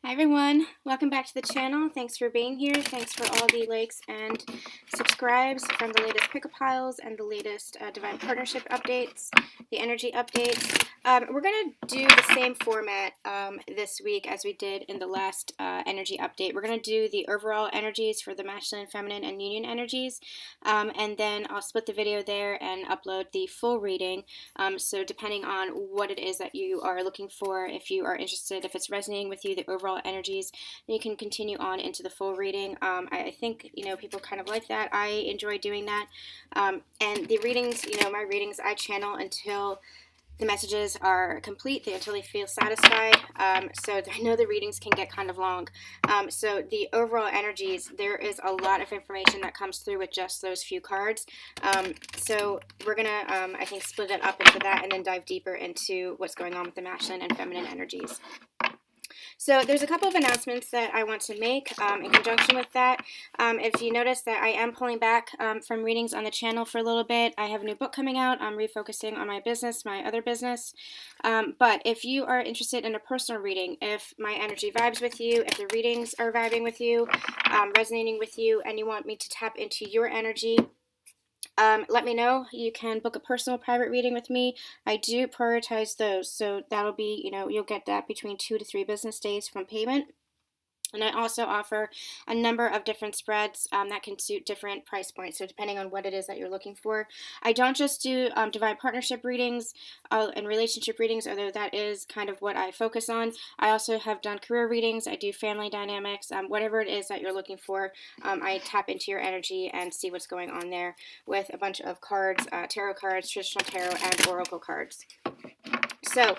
Hi everyone, welcome back to the channel. Thanks for being here. Thanks for all the likes and subscribes from the latest pick-up piles and the latest Divine Partnership updates, the energy updates. We're going to do the same format this week as we did in the last energy update. We're going to do the overall energies for the masculine, feminine, and union energies, and then I'll split the video there and upload the full reading. So depending on what it is that you are looking for, if you are interested, if it's resonating with you, the overall energies, then you can continue on into the full reading. I think, people kind of like that. I enjoy doing that. And the readings, my readings, I channel until the messages are complete, until they feel satisfied. So I know the readings can get kind of long. So the overall energies, there is a lot of information that comes through with just those few cards. So we're going to, I think, split it up into that and then dive deeper into what's going on with the masculine and feminine energies. So there's a couple of announcements that I want to make in conjunction with that. If you notice that I am pulling back from readings on the channel for a little bit, I have a new book coming out. I'm refocusing on my business, my other business. But if you are interested in a personal reading, if my energy vibes with you, if the readings are vibing with you, resonating with you, and you want me to tap into your energy, let me know. You can book a personal private reading with me. I do prioritize those. So that'll be, you'll get that between 2 to 3 business days from payment. And I also offer a number of different spreads that can suit different price points. So depending on what it is that you're looking for. I don't just do divine partnership readings and relationship readings, although that is kind of what I focus on. I also have done career readings. I do family dynamics. Whatever it is that you're looking for, I tap into your energy and see what's going on there with a bunch of cards, tarot cards, traditional tarot, and oracle cards. So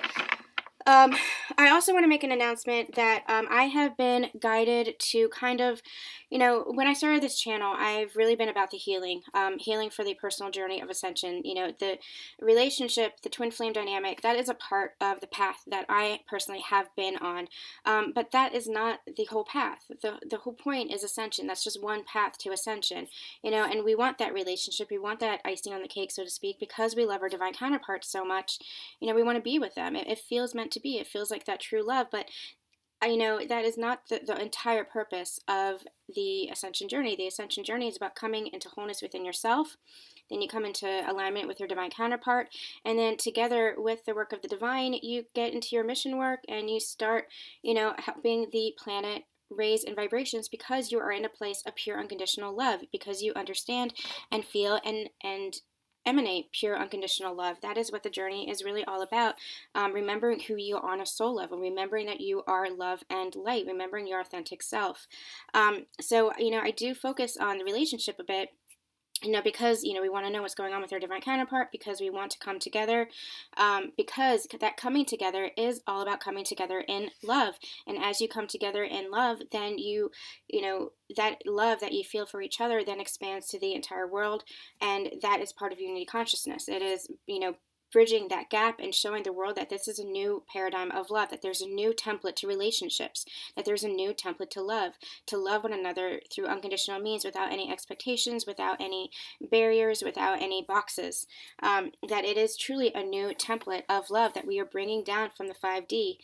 I also want to make an announcement that I have been guided to kind of, when I started this channel, I've really been about the healing, healing for the personal journey of ascension. The relationship, the twin flame dynamic, that is a part of the path that I personally have been on. But that is not the whole path. The whole point is ascension. That's just one path to ascension, and we want that relationship. We want that icing on the cake, so to speak, because we love our divine counterparts so much. We want to be with them. It feels meant to be. It feels like that true love, but that is not the entire purpose of the ascension journey. The ascension journey is about coming into wholeness within yourself. Then you come into alignment with your divine counterpart, and then together with the work of the divine, you get into your mission work and you start, helping the planet raise in vibrations, because you are in a place of pure unconditional love, because you understand and feel and emanate pure unconditional love. That is what the journey is really all about. Remembering who you are on a soul level, remembering that you are love and light, remembering your authentic self. So I do focus on the relationship a bit, because, we want to know what's going on with our divine counterpart, because we want to come together, because that coming together is all about coming together in love. And as you come together in love, then that love that you feel for each other then expands to the entire world. And that is part of unity consciousness. It is, bridging that gap and showing the world that this is a new paradigm of love, that there's a new template to relationships, that there's a new template to love one another through unconditional means, without any expectations, without any barriers, without any boxes, that it is truly a new template of love that we are bringing down from the 5D.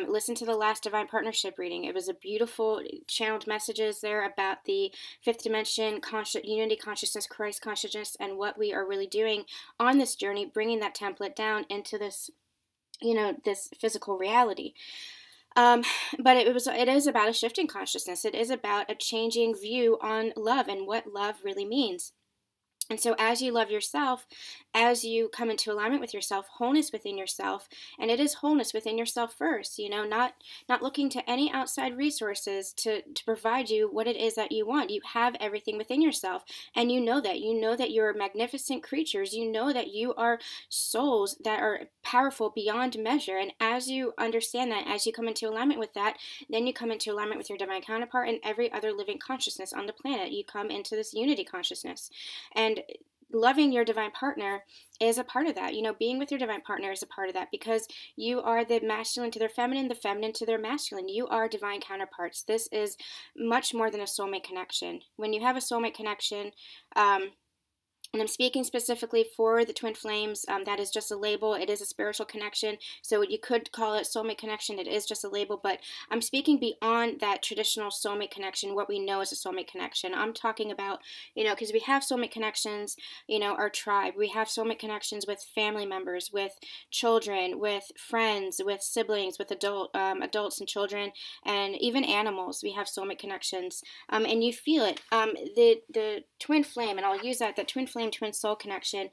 Listen to the last divine partnership reading. It was a beautiful channeled messages there about the fifth dimension, unity consciousness, Christ consciousness, and what we are really doing on this journey, bringing that template down into this, this physical reality. But it is about a shifting consciousness. It is about a changing view on love and what love really means. And so as you love yourself, as you come into alignment with yourself, wholeness within yourself, and it is wholeness within yourself first, not looking to any outside resources to provide you what it is that you want. You have everything within yourself, and you know that you're magnificent creatures. You know that you are souls that are powerful beyond measure. And as you understand that, as you come into alignment with that, then you come into alignment with your divine counterpart and every other living consciousness on the planet. You come into this unity consciousness. And loving your divine partner is a part of that. Being with your divine partner is a part of that, because you are the masculine to their feminine, the feminine to their masculine. You are divine counterparts. This is much more than a soulmate connection. When you have a soulmate connection, And I'm speaking specifically for the twin flames. That is just a label. It is a spiritual connection. So you could call it soulmate connection. It is just a label. But I'm speaking beyond that traditional soulmate connection, what we know as a soulmate connection. I'm talking about, because we have soulmate connections, our tribe. We have soulmate connections with family members, with children, with friends, with siblings, with adults and children, and even animals. We have soulmate connections. And you feel it. The twin flame, and I'll use that, the twin flame, twin soul connection,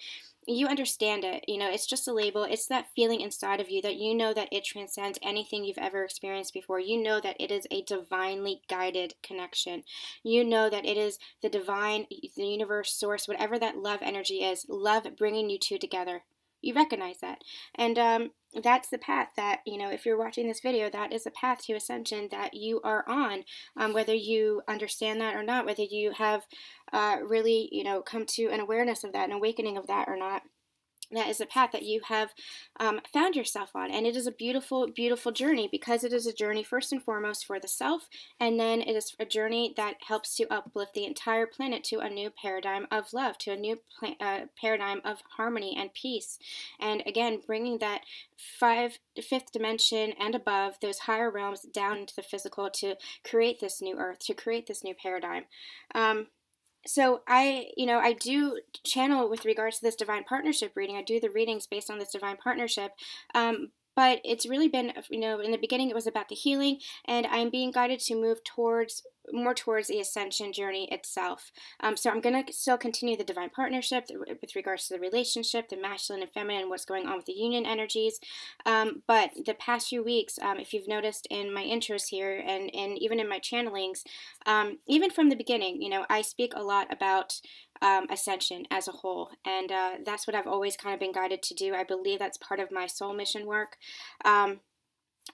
you understand it. It's just a label. It's that feeling inside of you that that it transcends anything you've ever experienced before. That it is a divinely guided connection. That it is the divine, the universe, source, whatever that love energy is, love bringing you two together. You recognize that. And that's the path that, if you're watching this video, that is a path to ascension that you are on, whether you understand that or not, whether you have really, come to an awareness of that, an awakening of that or not. That is a path that you have found yourself on. And it is a beautiful, beautiful journey, because it is a journey first and foremost for the self. And then it is a journey that helps to uplift the entire planet to a new paradigm of love, to a new paradigm of harmony and peace. And again, bringing that fifth dimension and above, those higher realms, down into the physical to create this new earth, to create this new paradigm. So I do channel with regards to this divine partnership reading. I do the readings based on this divine partnership. But it's really been, in the beginning it was about the healing, and I'm being guided to move more towards the ascension journey itself. So I'm going to still continue the divine partnership with regards to the relationship, the masculine and feminine, what's going on with the union energies. But the past few weeks, if you've noticed in my intros here and even in my channelings, even from the beginning, I speak a lot about ascension as a whole, and that's what I've always kind of been guided to do. I believe that's part of my soul mission work.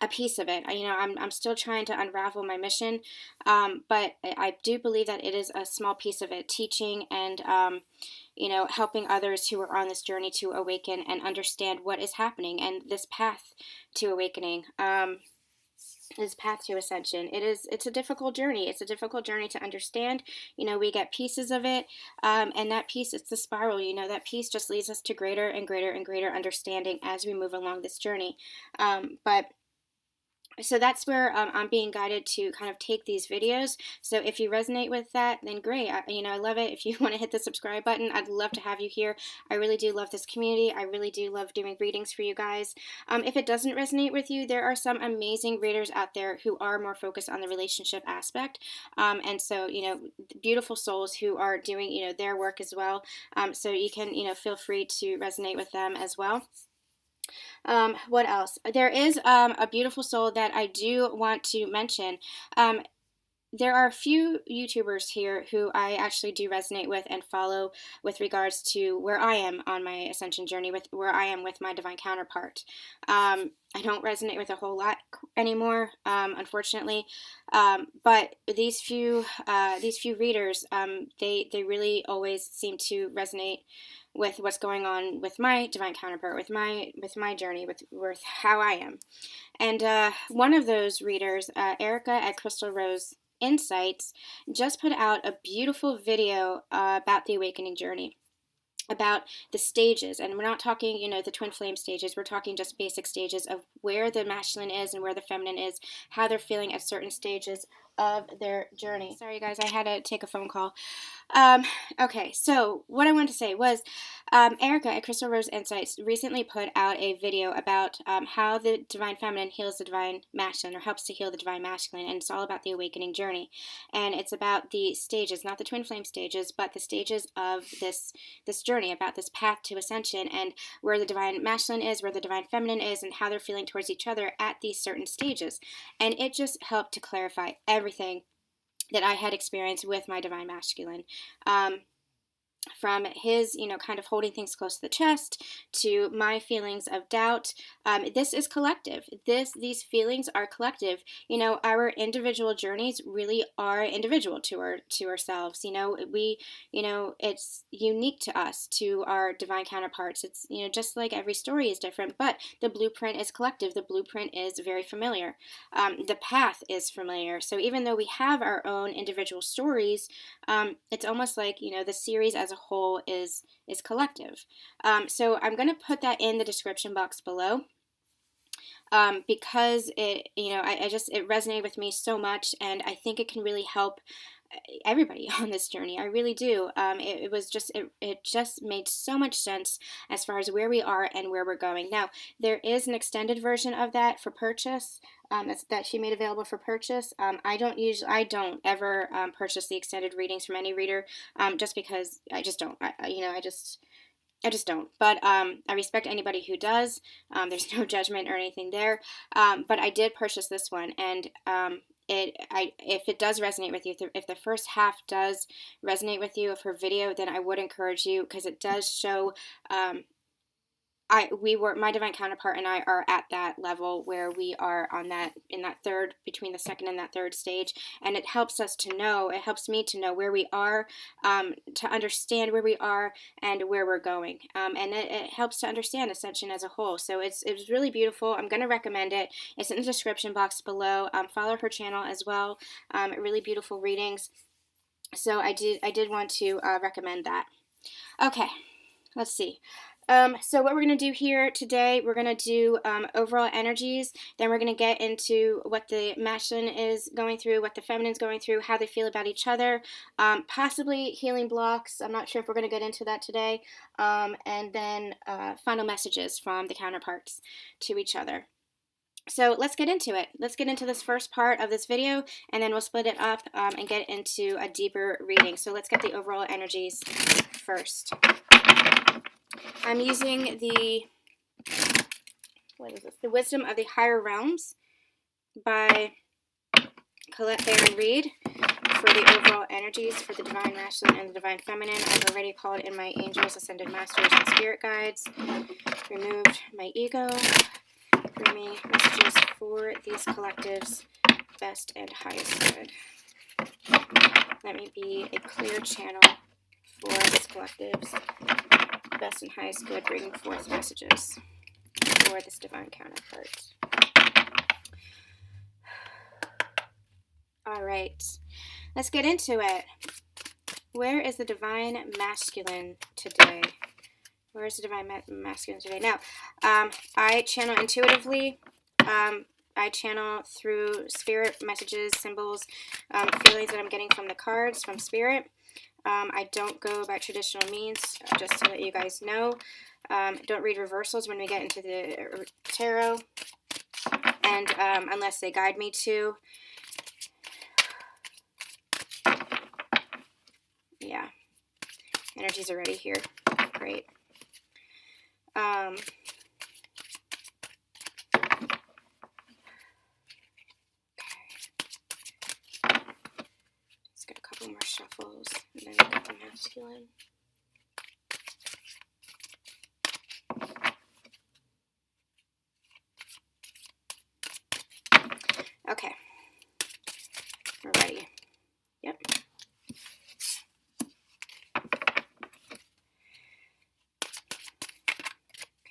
A piece of it. I'm still trying to unravel my mission, but I do believe that it is a small piece of it, teaching and helping others who are on this journey to awaken and understand what is happening, and this path to awakening. This path to ascension. It's a difficult journey. It's a difficult journey to understand. We get pieces of it, and that piece, it's the spiral. That piece just leads us to greater and greater and greater understanding as we move along this journey. So that's where I'm being guided to kind of take these videos. So if you resonate with that, then great. I love it. If you want to hit the subscribe button, I'd love to have you here. I really do love this community. I really do love doing readings for you guys. If it doesn't resonate with you, there are some amazing readers out there who are more focused on the relationship aspect. And so, beautiful souls who are doing, their work as well. So you can, feel free to resonate with them as well. What else? There is a beautiful soul that I do want to mention. There are a few YouTubers here who I actually do resonate with and follow with regards to where I am on my ascension journey, with where I am with my divine counterpart. I don't resonate with a whole lot anymore, unfortunately. But these few readers, they really always seem to resonate with what's going on with my divine counterpart, with my journey, with how I am. And one of those readers, Erica at Crystal Rose Insights, just put out a beautiful video about the awakening journey, about the stages. And we're not talking, the twin flame stages. We're talking just basic stages of where the masculine is and where the feminine is, how they're feeling at certain stages of their journey. Sorry guys, I had to take a phone call. Okay, so what I wanted to say was Erica at Crystal Rose Insights recently put out a video about how the divine feminine heals the divine masculine, or helps to heal the divine masculine, and it's all about the awakening journey. And it's about the stages, not the twin flame stages, but the stages of this journey, about this path to ascension, and where the divine masculine is, where the divine feminine is, and how they're feeling towards each other at these certain stages. And it just helped to clarify everything that I had experienced with my divine masculine. From his, kind of holding things close to the chest, to my feelings of doubt. This is collective. These feelings are collective. Our individual journeys really are individual to ourselves. It's unique to us, to our divine counterparts. It's, just like every story is different, but the blueprint is collective. The blueprint is very familiar. The path is familiar. So even though we have our own individual stories, it's almost like, the series as a a whole is collective. So I'm going to put that in the description box below. Because it, you know, it resonated with me so much, and I think it can really help everybody on this journey. I really do. It just made so much sense as far as where we are and where we're going. Now, there is an extended version of that for purchase. That she made available for purchase. I don't ever purchase the extended readings from any reader, just because I just don't. I just don't. But I respect anybody who does. There's no judgment or anything there. But I did purchase this one, and if it does resonate with you, if the first half does resonate with you of her video, then I would encourage you, because it does show. My divine counterpart and I are at that level where we are between the second and that third stage, and it helps me to know where we are, to understand where we are and where we're going, and it helps to understand ascension as a whole. So it's really beautiful. I'm going to recommend it. It's in the description box below. Follow her channel as well. Really beautiful readings. So I did want to recommend that. Okay, let's see. So what we're going to do here today, we're going to do overall energies, then we're going to get into what the masculine is going through, what the feminine's going through, how they feel about each other, possibly healing blocks. I'm not sure if we're going to get into that today, and then final messages from the counterparts to each other. So let's get into it. Let's get into this first part of this video, and then we'll split it up and get into a deeper reading. So let's get the overall energies first. I'm using the Wisdom of the Higher Realms by Colette Baron Reed for the overall energies for the Divine Masculine and the Divine Feminine. I've already called in my angels, ascended masters, and spirit guides. Removed my ego. Bring me messages for these collectives, best and highest good. Let me be a clear channel for these collectives, best and highest good, bringing forth messages for this divine counterpart. All right, let's get into it. Where is the divine masculine today? Where is the divine masculine today? Now, I channel intuitively. I channel through spirit messages, symbols, feelings that I'm getting from the cards, from spirit. I don't go by traditional means, just to let you guys know. Don't read reversals when we get into the tarot, and unless they guide me to. Yeah, energy's already here. Great. Let's get a couple more shuffles, and then we got the masculine. Okay, we're ready. Yep.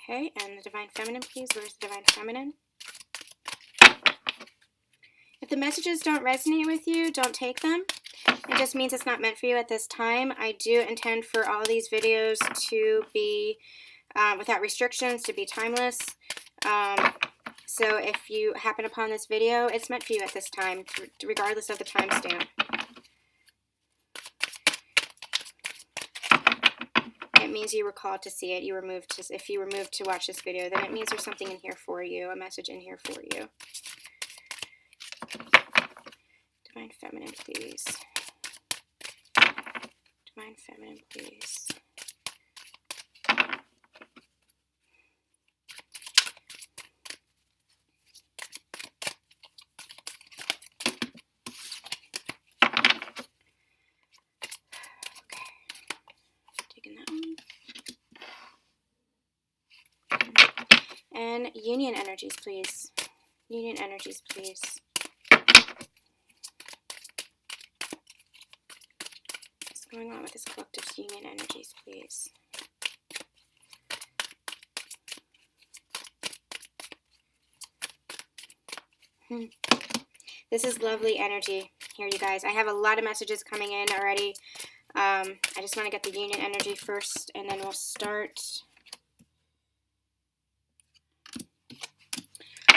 Okay, and the divine feminine, please. Where's the divine feminine? If the messages don't resonate with you, don't take them. It just means it's not meant for you at this time. I do intend for all these videos to be without restrictions, to be timeless. So if you happen upon this video, it's meant for you at this time, regardless of the timestamp. It means you were called to see it. You were moved to, if you were moved to watch this video, then it means there's something in here for you, a message in here for you. Divine feminine, please. Divine feminine, please. And union energies, please. Union energies, please. What's going on with this collective's union energies, please? This is lovely energy here, you guys. I have a lot of messages coming in already. I just want to get the union energy first, and then we'll start.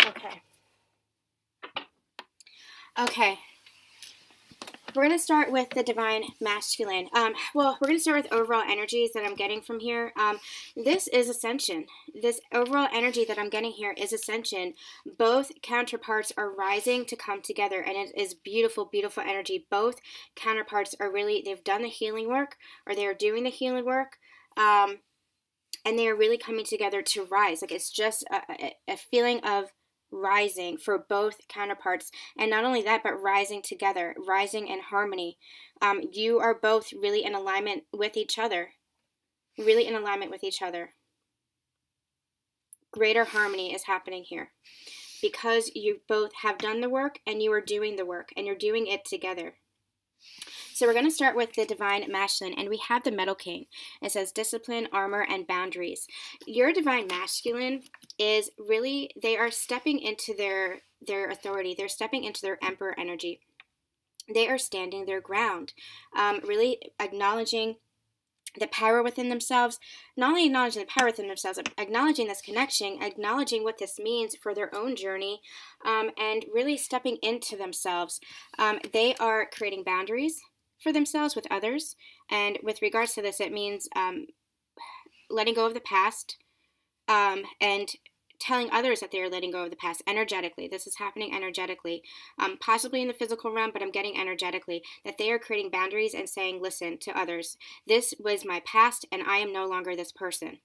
Okay. Okay. We're going to start with the divine masculine. Well, we're going to start with overall energies that I'm getting from here. This is ascension. This overall energy that I'm getting here is ascension. Both counterparts are rising to come together, and it is beautiful, beautiful energy. Both counterparts are really, they've done the healing work, or they are doing the healing work, and they are really coming together to rise. Like, it's just a feeling of rising for both counterparts, and not only that, but rising together, rising in harmony. You are both really in alignment with each other, really in alignment with each other. Greater harmony is happening here because you both have done the work, and you are doing the work, and you're doing it together. So we're going to start with the divine masculine, and we have the Metal King. It says discipline, armor, and boundaries. Your divine masculine is really, they are stepping into their authority. They're stepping into their emperor energy. They are standing their ground, really acknowledging the power within themselves, not only acknowledging the power within themselves, but acknowledging this connection, acknowledging what this means for their own journey, and really stepping into themselves. They are creating boundaries for themselves with others, and with regards to this, it means letting go of the past, and telling others that they are letting go of the past energetically. This is happening energetically, possibly in the physical realm, but I'm getting energetically that they are creating boundaries and saying, listen to others, this was my past and I am no longer this person.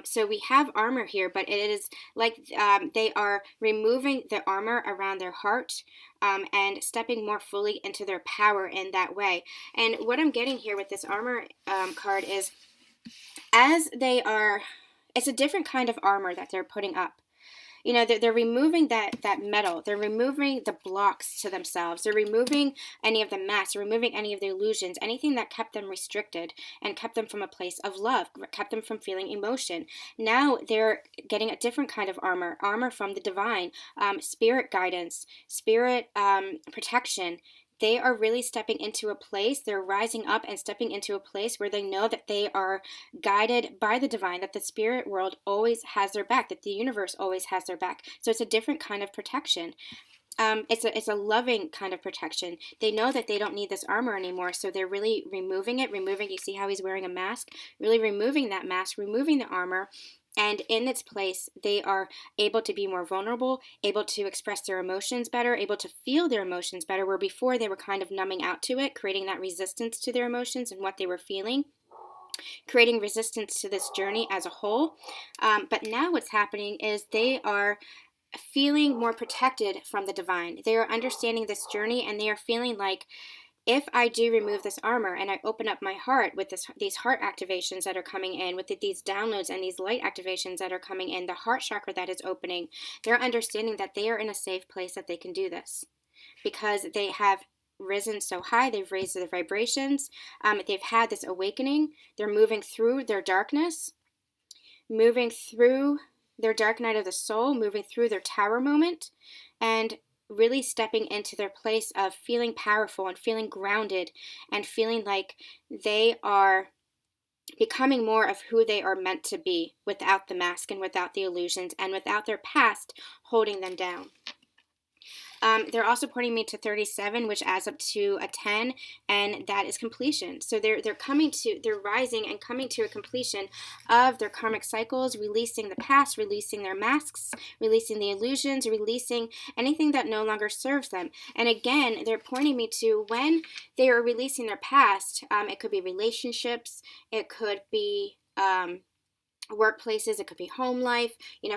So we have armor here, but it is like they are removing the armor around their heart, and stepping more fully into their power in that way. And what I'm getting here with this armor card is, as they are, it's a different kind of armor that they're putting up. You know, they're removing that metal. They're removing the blocks to themselves. They're removing any of the masks, removing any of the illusions, anything that kept them restricted and kept them from a place of love, kept them from feeling emotion. Now they're getting a different kind of armor from the divine, spirit guidance, spirit protection. They are really stepping into a place, they're rising up and stepping into a place where they know that they are guided by the divine, that the spirit world always has their back, that the universe always has their back. So it's a different kind of protection. It's a loving kind of protection. They know that they don't need this armor anymore, so they're really removing it, you see how he's wearing a mask? Really removing that mask, removing the armor, and in its place, they are able to be more vulnerable, able to express their emotions better, able to feel their emotions better, where before they were kind of numbing out to it, creating that resistance to their emotions and what they were feeling, creating resistance to this journey as a whole. But now what's happening is they are feeling more protected from the divine. They are understanding this journey, and they are feeling like, if I do remove this armor and I open up my heart with these heart activations that are coming in, with these downloads and these light activations that are coming in, the heart chakra that is opening, they're understanding that they are in a safe place, that they can do this because they have risen so high, they've raised their vibrations, they've had this awakening, they're moving through their darkness, moving through their dark night of the soul, moving through their tower moment, and really stepping into their place of feeling powerful and feeling grounded and feeling like they are becoming more of who they are meant to be, without the mask and without the illusions and without their past holding them down. They're also pointing me to 37, which adds up to a 10, and that is completion. So they're rising and coming to a completion of their karmic cycles, releasing the past, releasing their masks, releasing the illusions, releasing anything that no longer serves them. And again, they're pointing me to when they are releasing their past. It could be relationships, it could be workplaces, it could be home life,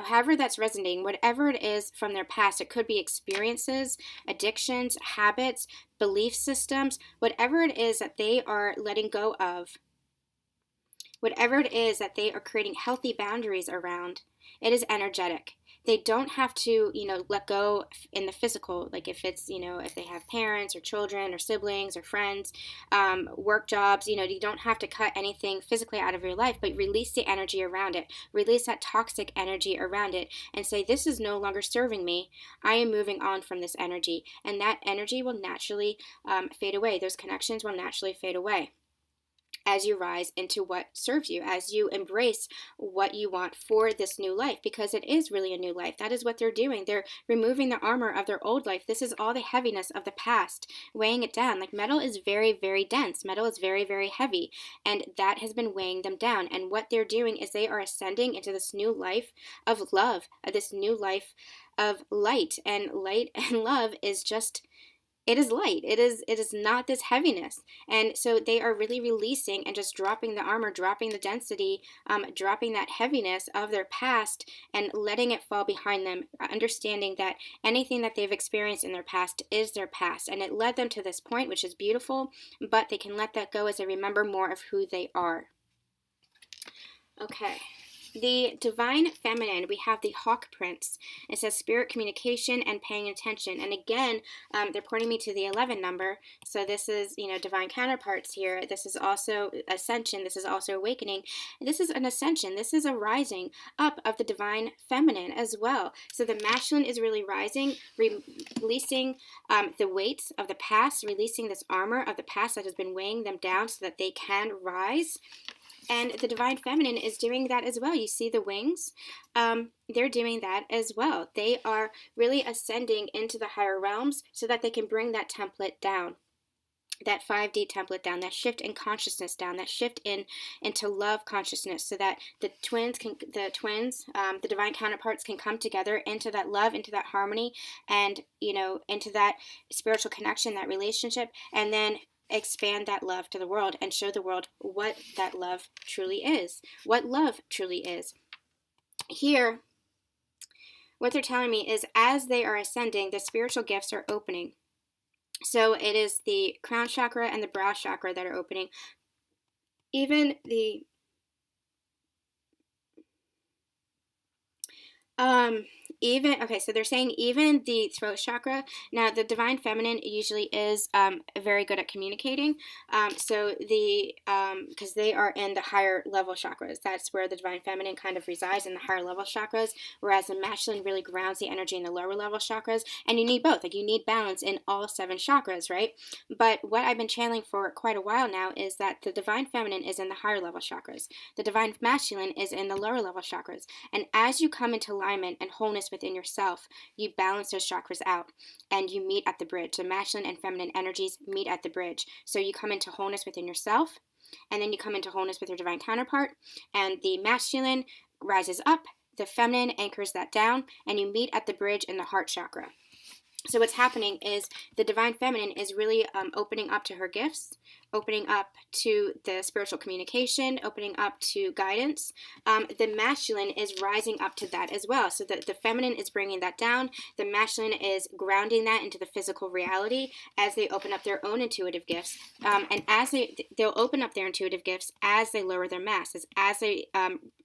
however that's resonating, whatever it is from their past. It could be experiences, addictions, habits, belief systems, whatever it is that they are letting go of, whatever it is that they are creating healthy boundaries around. It is energetic. They don't have to, let go in the physical, like if it's, if they have parents or children or siblings or friends, work jobs, you don't have to cut anything physically out of your life, but release the energy around it, release that toxic energy around it, and say, this is no longer serving me. I am moving on from this energy, and that energy will naturally fade away. Those connections will naturally fade away. as you rise into what serves you, as you embrace what you want for this new life, because it is really a new life. That is what they're doing. They're removing the armor of their old life. This is all the heaviness of the past, weighing it down. Like metal is very, very dense. Metal is very, very heavy, and that has been weighing them down. And what they're doing is they are ascending into this new life of love, this new life of light. And light and love is just, it is light. It is not this heaviness. And so they are really releasing and just dropping the armor, dropping the density, dropping that heaviness of their past and letting it fall behind them, understanding that anything that they've experienced in their past is their past. And it led them to this point, which is beautiful, but they can let that go as they remember more of who they are. Okay. The divine feminine, we have the hawk prince. It says spirit communication and paying attention. And again, they're pointing me to the 11 number. So this is, divine counterparts here. This is also ascension. This is also awakening. This is an ascension. This is a rising up of the divine feminine as well. So the masculine is really rising, releasing the weights of the past, releasing this armor of the past that has been weighing them down so that they can rise. And the divine feminine is doing that as well. You see the wings? They're doing that as well. They are really ascending into the higher realms so that they can bring that template down, that 5D template down, that shift in consciousness down, that shift into love consciousness, so that the divine counterparts can come together into that love, into that harmony, and, into that spiritual connection, that relationship, and then expand that love to the world and show the world what that love truly is, what love truly is. Here, what they're telling me is as they are ascending, the spiritual gifts are opening. So it is the crown chakra and the brow chakra that are opening. Even the so they're saying even the throat chakra. Now, the divine feminine usually is very good at communicating. Because they are in the higher level chakras. That's where the divine feminine kind of resides, in the higher level chakras, whereas the masculine really grounds the energy in the lower level chakras. And you need both. Like, you need balance in all 7 chakras, right? But what I've been channeling for quite a while now is that the divine feminine is in the higher level chakras. The divine masculine is in the lower level chakras. And as you come into alignment and wholeness within yourself, you balance those chakras out and you meet at the bridge. The masculine and feminine energies meet at the bridge. So you come into wholeness within yourself, and then you come into wholeness with your divine counterpart, and the masculine rises up, the feminine anchors that down, and you meet at the bridge in the heart chakra. So what's happening is the divine feminine is really opening up to her gifts, opening up to the spiritual communication, opening up to guidance. The masculine is rising up to that as well. So the feminine is bringing that down. The masculine is grounding that into the physical reality as they open up their own intuitive gifts. And as they'll open up their intuitive gifts as they lower their masses, as they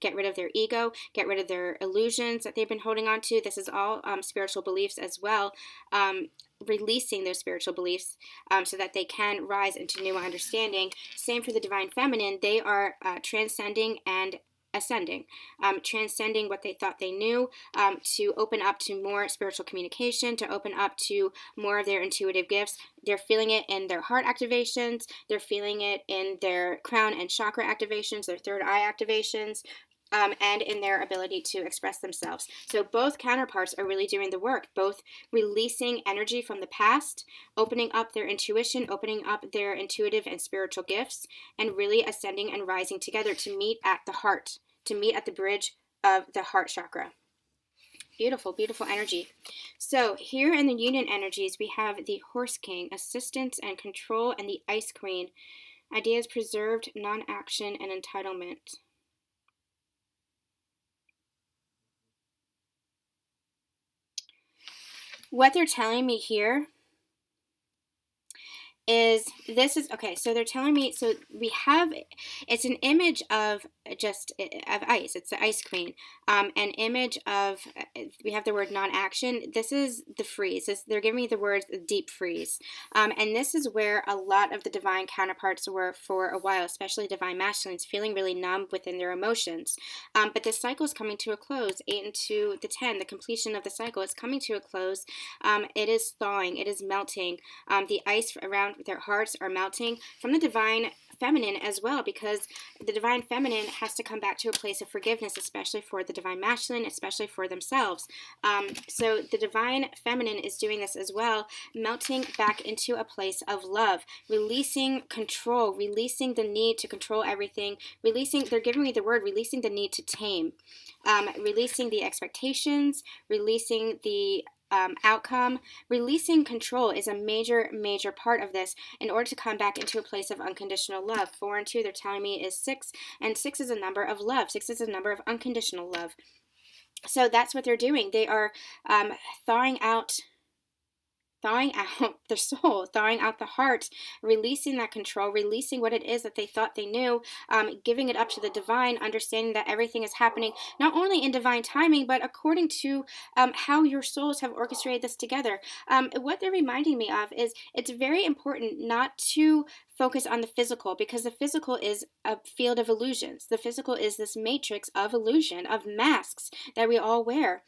get rid of their ego, get rid of their illusions that they've been holding on to. This is all spiritual beliefs as well. Releasing those spiritual beliefs so that they can rise into new understanding. Same for the divine feminine. They are transcending and ascending, transcending what they thought they knew, to open up to more spiritual communication, to open up to more of their intuitive gifts. They're feeling it in their heart activations. They're feeling it in their crown and chakra activations, their third eye activations, and in their ability to express themselves. So both counterparts are really doing the work, both releasing energy from the past, opening up their intuition, opening up their intuitive and spiritual gifts, and really ascending and rising together to meet at the heart, to meet at the bridge of the heart chakra. Beautiful, beautiful energy. So here in the union energies, we have the Horse King, assistance and control, and the Ice Queen, ideas preserved, non-action, and entitlement. What they're telling me here is okay, so they're telling me, so we have, it's an image of ice. It's the Ice Queen. An image of, we have the word non-action. This is the freeze. They're giving me the words deep freeze. And this is where a lot of the divine counterparts were for a while, especially divine masculines, feeling really numb within their emotions. But this cycle is coming to a close. 8 into the 10, the completion of the cycle is coming to a close. It is thawing. It is melting. The ice around their hearts are melting from the divine feminine as well, because the divine feminine has to come back to a place of forgiveness, especially for the divine masculine, especially for themselves. So the divine feminine is doing this as well, melting back into a place of love, releasing control, releasing the need to control everything, releasing, they're giving me the word, releasing the need to tame, releasing the expectations, releasing the outcome. Releasing control is a major, major part of this in order to come back into a place of unconditional love. 4 and 2, they're telling me, is 6, and 6 is a number of love. 6 is a number of unconditional love. So that's what they're doing. They are thawing out their soul, thawing out the heart, releasing that control, releasing what it is that they thought they knew, giving it up to the divine, understanding that everything is happening not only in divine timing, but according to how your souls have orchestrated this together. What they're reminding me of is it's very important not to focus on the physical, because the physical is a field of illusions. The physical is this matrix of illusion, of masks that we all wear.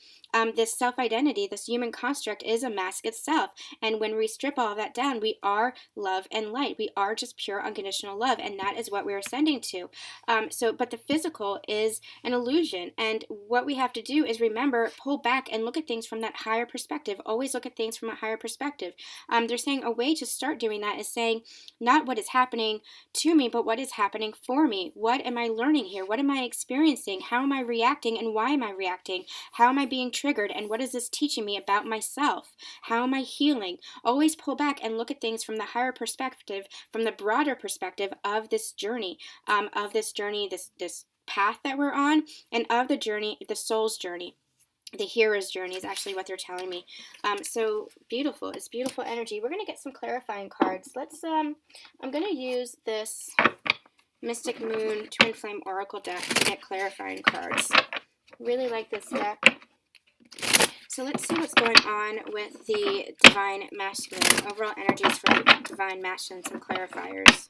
This self-identity, this human construct, is a mask itself. And when we strip all of that down, we are love and light. We are just pure unconditional love, and that is what we're ascending to. But the physical is an illusion, and what we have to do is remember, pull back and look at things from that higher perspective. Always look at things from a higher perspective. They're saying a way to start doing that is saying, not what is happening to me, but what is happening for me. What am I learning here? What am I experiencing? How am I reacting, and why am I reacting? How am I being triggered, and what is this teaching me about myself? How am I healing? Always pull back and look at things from the higher perspective, from the broader perspective of this journey, this path that we're on, and of the journey, the soul's journey. The hero's journey is actually what they're telling me. So beautiful. It's beautiful energy. We're going to get some clarifying cards. I'm going to use this Mystic Moon Twin Flame Oracle deck to get clarifying cards. Really like this deck. So let's see what's going on with the Divine Masculine. Overall energies for the Divine Masculine, some clarifiers.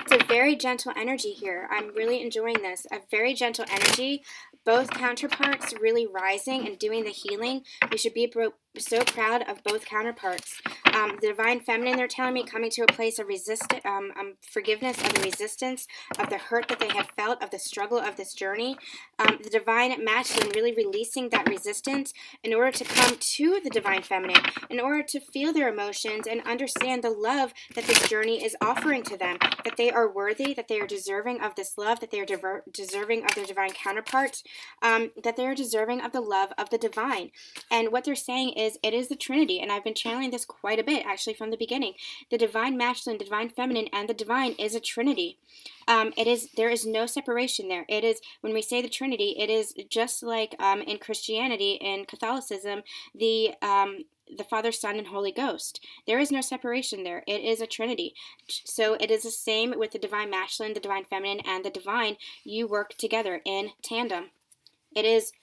It's a very gentle energy here. I'm really enjoying this. A very gentle energy. Both counterparts really rising and doing the healing. We should be so proud of both counterparts. The Divine Feminine, they're telling me, coming to a place of forgiveness of the resistance, of the hurt that they have felt, of the struggle of this journey. The Divine Masculine really releasing that resistance in order to come to the Divine Feminine, in order to feel their emotions and understand the love that this journey is offering to them, that they are worthy, that they are deserving of this love, that they are deserving of their divine counterparts, that they are deserving of the love of the divine. And what they're saying is, it is the Trinity, and I've been channeling this quite a bit actually from the beginning. The Divine Masculine, the Divine Feminine, and the Divine is a Trinity. There is no separation there. It is, when we say the Trinity, it is just like in Christianity, in Catholicism, the Father, Son, and Holy Ghost. There is no separation there. It is a Trinity. So it is the same with the Divine Masculine, the Divine Feminine, and the Divine. You work together in tandem. It is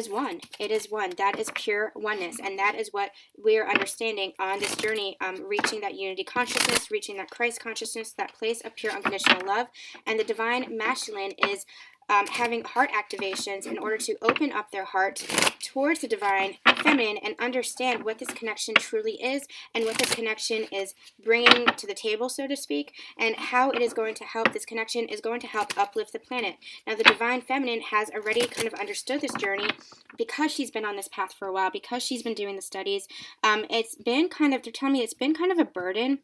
one. It is one. That is pure oneness. And that is what we are understanding on this journey, reaching that unity consciousness, reaching that Christ consciousness, that place of pure unconditional love. And the Divine Masculine is having heart activations in order to open up their heart towards the Divine Feminine and understand what this connection truly is, and what this connection is bringing to the table, so to speak, and how it is going to help. This connection is going to help uplift the planet. Now, the Divine Feminine has already kind of understood this journey because she's been on this path for a while, because she's been doing the studies. It's been kind of, they're telling me, it's been kind of a burden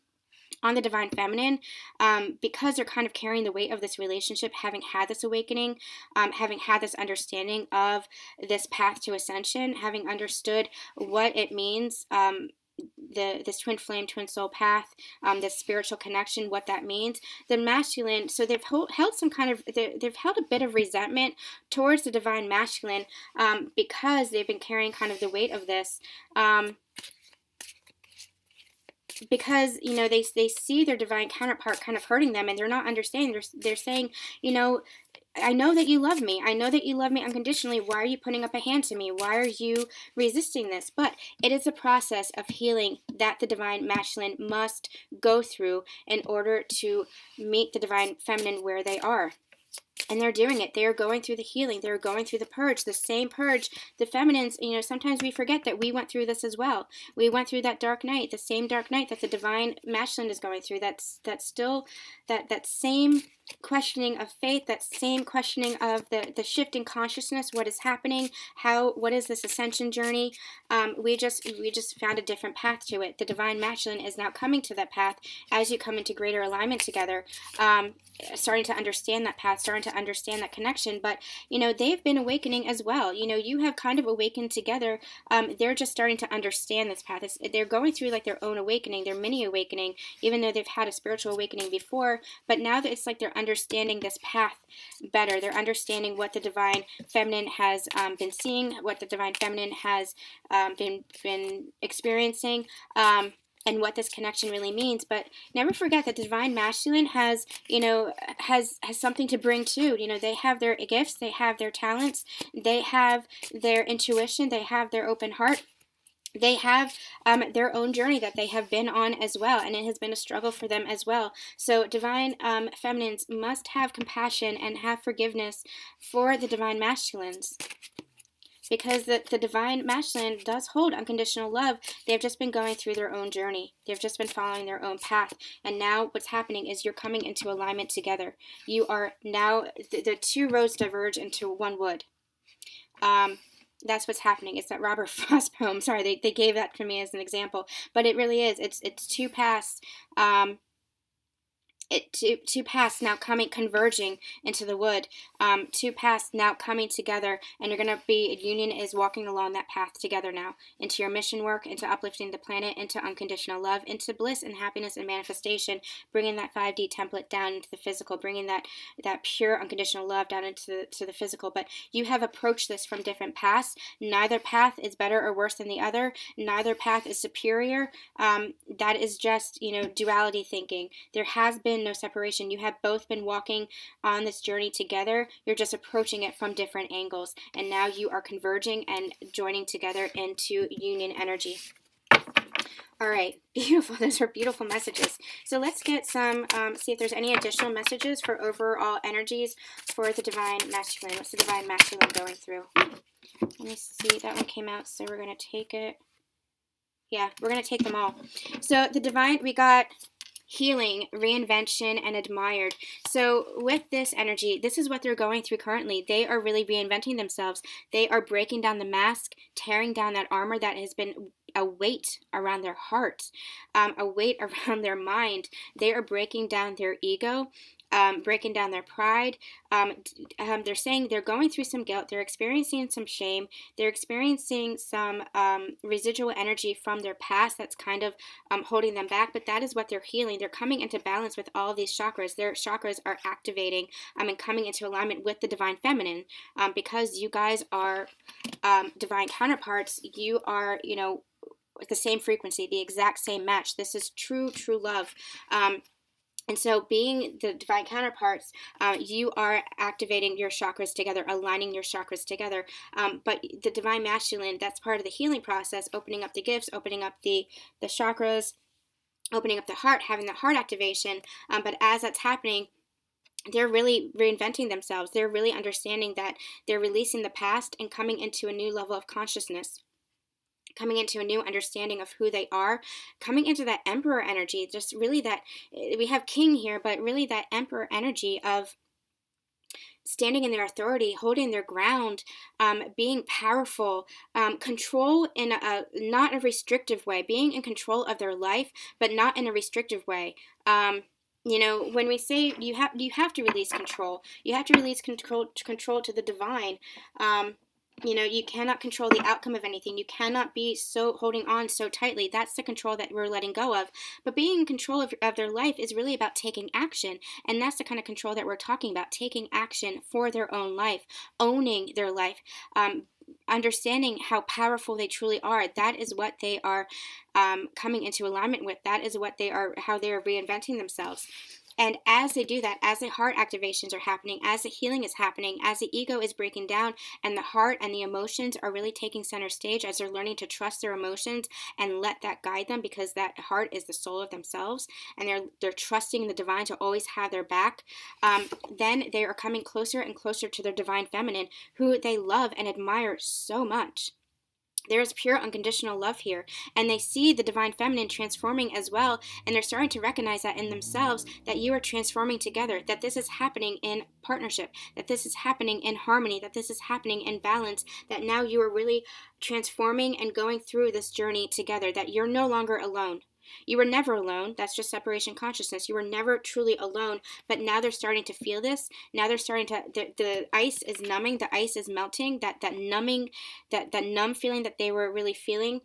on the Divine Feminine, because they're kind of carrying the weight of this relationship, having had this awakening, having had this understanding of this path to ascension, having understood what it means, this twin flame, twin soul path, this spiritual connection, what that means. The masculine, so they've held some kind of, they've held a bit of resentment towards the Divine Masculine, because they've been carrying kind of the weight of this, because, you know, they see their divine counterpart kind of hurting them, and they're not understanding. They're saying, you know, I know that you love me. I know that you love me unconditionally. Why are you putting up a hand to me? Why are you resisting this? But it is a process of healing that the Divine Masculine must go through in order to meet the Divine Feminine where they are. And they're doing it. They are going through the healing. They're going through the purge, the same purge. The feminines, you know, sometimes we forget that we went through this as well. We went through that dark night, the same dark night that the divine masculine is going through. That's still that same questioning of faith, that same questioning of the shift in consciousness. What is happening? What is this ascension journey? We just found a different path to it. The divine masculine is now coming to that path as you come into greater alignment together. Starting to understand that path, starting to understand that connection. But, you know, they've been awakening as well. You know, you have kind of awakened together. They're just starting to understand this path. They're going through like their own awakening, their mini awakening, even though they've had a spiritual awakening before. But now that it's like they're understanding this path better. They're understanding what the divine feminine has been seeing, what the divine feminine has been experiencing. And what this connection really means. But never forget that the divine masculine has, you know, has something to bring too. You know, they have their gifts, they have their talents, they have their intuition, they have their open heart. They have their own journey that they have been on as well, and it has been a struggle for them as well. So divine feminines must have compassion and have forgiveness for the divine masculines. Because the divine masculine does hold unconditional love. They've just been going through their own journey. They've just been following their own path. And now what's happening is you're coming into alignment together. You are now, the two roads diverge into one wood. That's what's happening. It's that Robert Frost poem. Sorry, they gave that to me as an example. But it really is. It's two paths. Two paths now converging into the wood. Two paths now coming together, and you're going to be, union is walking along that path together now, into your mission work, into uplifting the planet, into unconditional love, into bliss and happiness and manifestation, bringing that 5D template down into the physical, bringing that pure unconditional love down into the physical. But you have approached this from different paths. Neither path is better or worse than the other. Neither path is superior. That is just, you know, duality thinking. There has been no separation. You have both been walking on this journey together. You're just approaching it from different angles, and now you are converging and joining together into union energy. All right, beautiful. Those are beautiful messages. So let's get some, see if there's any additional messages for overall energies for the divine masculine. What's the divine masculine going through? Let me see. That one came out, so we're going to take it. Yeah, we're going to take them all. So the divine, we got healing, reinvention, and admired. So with this energy, this is what they're going through currently. They are really reinventing themselves. They are breaking down the mask, tearing down that armor that has been a weight around their heart, a weight around their mind. They are breaking down their ego, breaking down their pride. They're saying they're going through some guilt. They're experiencing some shame. They're experiencing some residual energy from their past that's kind of holding them back. But that is what they're healing. They're coming into balance with all of these chakras. Their chakras are activating and coming into alignment with the divine feminine. Because you guys are divine counterparts, you are, you know, the same frequency, the exact same match. This is true love. And so being the divine counterparts, you are activating your chakras together, aligning your chakras together. But the divine masculine, that's part of the healing process, opening up the gifts, opening up the chakras, opening up the heart, having the heart activation. But as that's happening, they're really reinventing themselves. They're really understanding that they're releasing the past and coming into a new level of consciousness, coming into a new understanding of who they are, coming into that emperor energy, just really that, we have king here, but really that emperor energy of standing in their authority, holding their ground, being powerful, control in not a restrictive way, being in control of their life, but not in a restrictive way. You know, when we say you have to release control, you have to release control to the divine. You know, you cannot control the outcome of anything. You cannot be so holding on so tightly. That's the control that we're letting go of. But being in control of their life is really about taking action. And that's the kind of control that we're talking about, taking action for their own life, owning their life, understanding how powerful they truly are. That is what they are coming into alignment with. That is what they are, how they are reinventing themselves. And as they do that, as the heart activations are happening, as the healing is happening, as the ego is breaking down and the heart and the emotions are really taking center stage, as they're learning to trust their emotions and let that guide them, because that heart is the soul of themselves, and they're trusting the divine to always have their back, then they are coming closer and closer to their divine feminine, who they love and admire so much. There is pure unconditional love here, and they see the divine feminine transforming as well, and they're starting to recognize that in themselves, that you are transforming together, that this is happening in partnership, that this is happening in harmony, that this is happening in balance, that now you are really transforming and going through this journey together, that you're no longer alone. You were never alone. That's just separation consciousness. You were never truly alone, but now they're starting to feel this. Now they're starting to, the ice is numbing, the ice is melting, that numbing, that numb feeling that they were really feeling,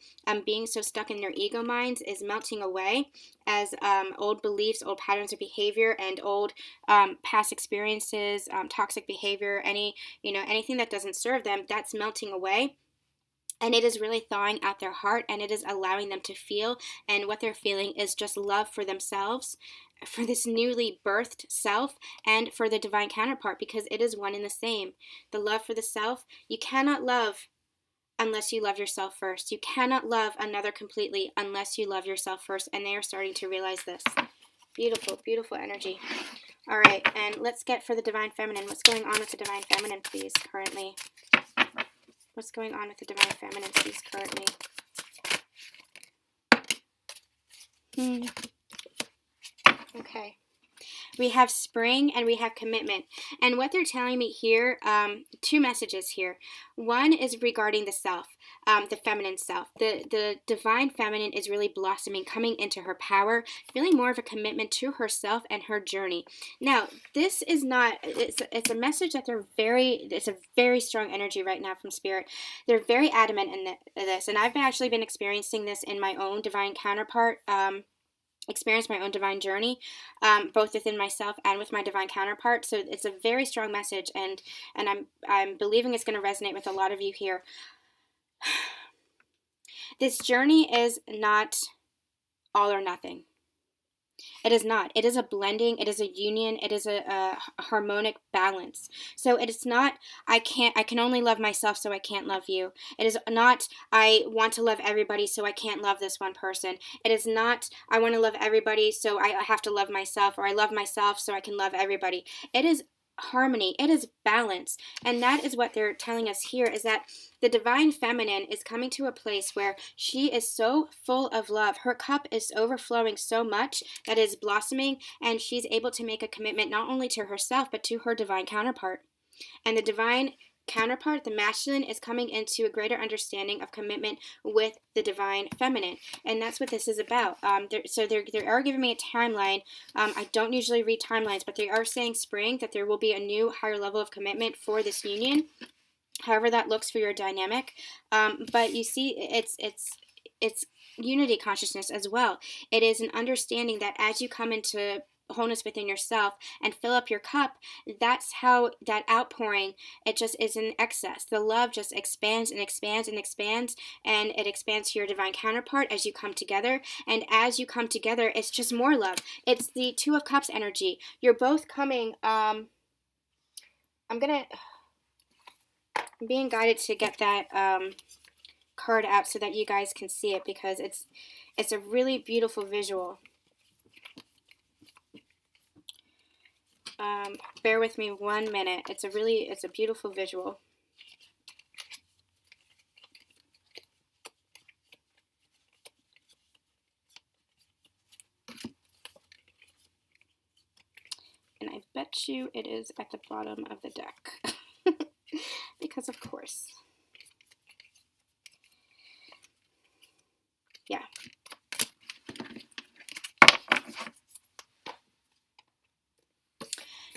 being so stuck in their ego minds, is melting away, as old beliefs, old patterns of behavior, and old past experiences, toxic behavior, anything that doesn't serve them, that's melting away. And it is really thawing out their heart, and it is allowing them to feel, and what they're feeling is just love for themselves, for this newly birthed self, and for the divine counterpart, because it is one and the same. The love for the self, you cannot love unless you love yourself first. You cannot love another completely unless you love yourself first, and they are starting to realize this. Beautiful, beautiful energy. All right, and let's get for the divine feminine. What's going on with the divine feminine, please, currently? What's going on with the divine feminine, please, currently? Okay. We have spring and we have commitment. And what they're telling me here, two messages here. One is regarding the self, the feminine self. The divine feminine is really blossoming, coming into her power, feeling more of a commitment to herself and her journey. Now, this is not, it's a message that it's a very strong energy right now from Spirit. They're very adamant in this. And I've actually been experiencing this in my own divine counterpart, experience my own divine journey, both within myself and with my divine counterpart. So it's a very strong message, and I'm believing it's going to resonate with a lot of you here. This journey is not all or nothing. It is not. It is a blending. It is a union. It is a harmonic balance. So it is not, I can only love myself, so I can't love you. It is not, I want to love everybody, so I can't love this one person. It is not, I want to love everybody, so I have to love myself, or I love myself, so I can love everybody. It is harmony. It is balance. And that is what they're telling us here, is that the divine feminine is coming to a place where she is so full of love. Her cup is overflowing so much that it is blossoming, and she's able to make a commitment not only to herself, but to her divine counterpart. And the divine counterpart, the masculine, is coming into a greater understanding of commitment with the divine feminine, and that's what this is about. They are giving me a timeline. I don't usually read timelines, but they are saying spring, that there will be a new higher level of commitment for this union, however that looks for your dynamic. But you see, it's unity consciousness as well. It is an understanding that as you come into wholeness within yourself and fill up your cup, that's how that outpouring, it just is in excess. The love just expands and expands and expands, and it expands to your divine counterpart as you come together. And as you come together, it's just more love. It's the Two of Cups energy. You're both coming, I'm being guided to get that card out so that you guys can see it, because it's a really beautiful visual. Bear with me 1 minute. It's a beautiful visual. And I bet you it is at the bottom of the deck. Because of course. Yeah.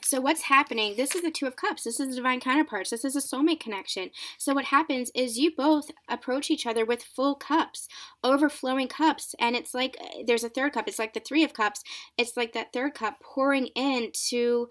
So what's happening? This is the Two of Cups. This is the divine counterparts. This is a soulmate connection. So what happens is you both approach each other with full cups, overflowing cups. And it's like there's a third cup. It's like the Three of Cups. It's like that third cup pouring into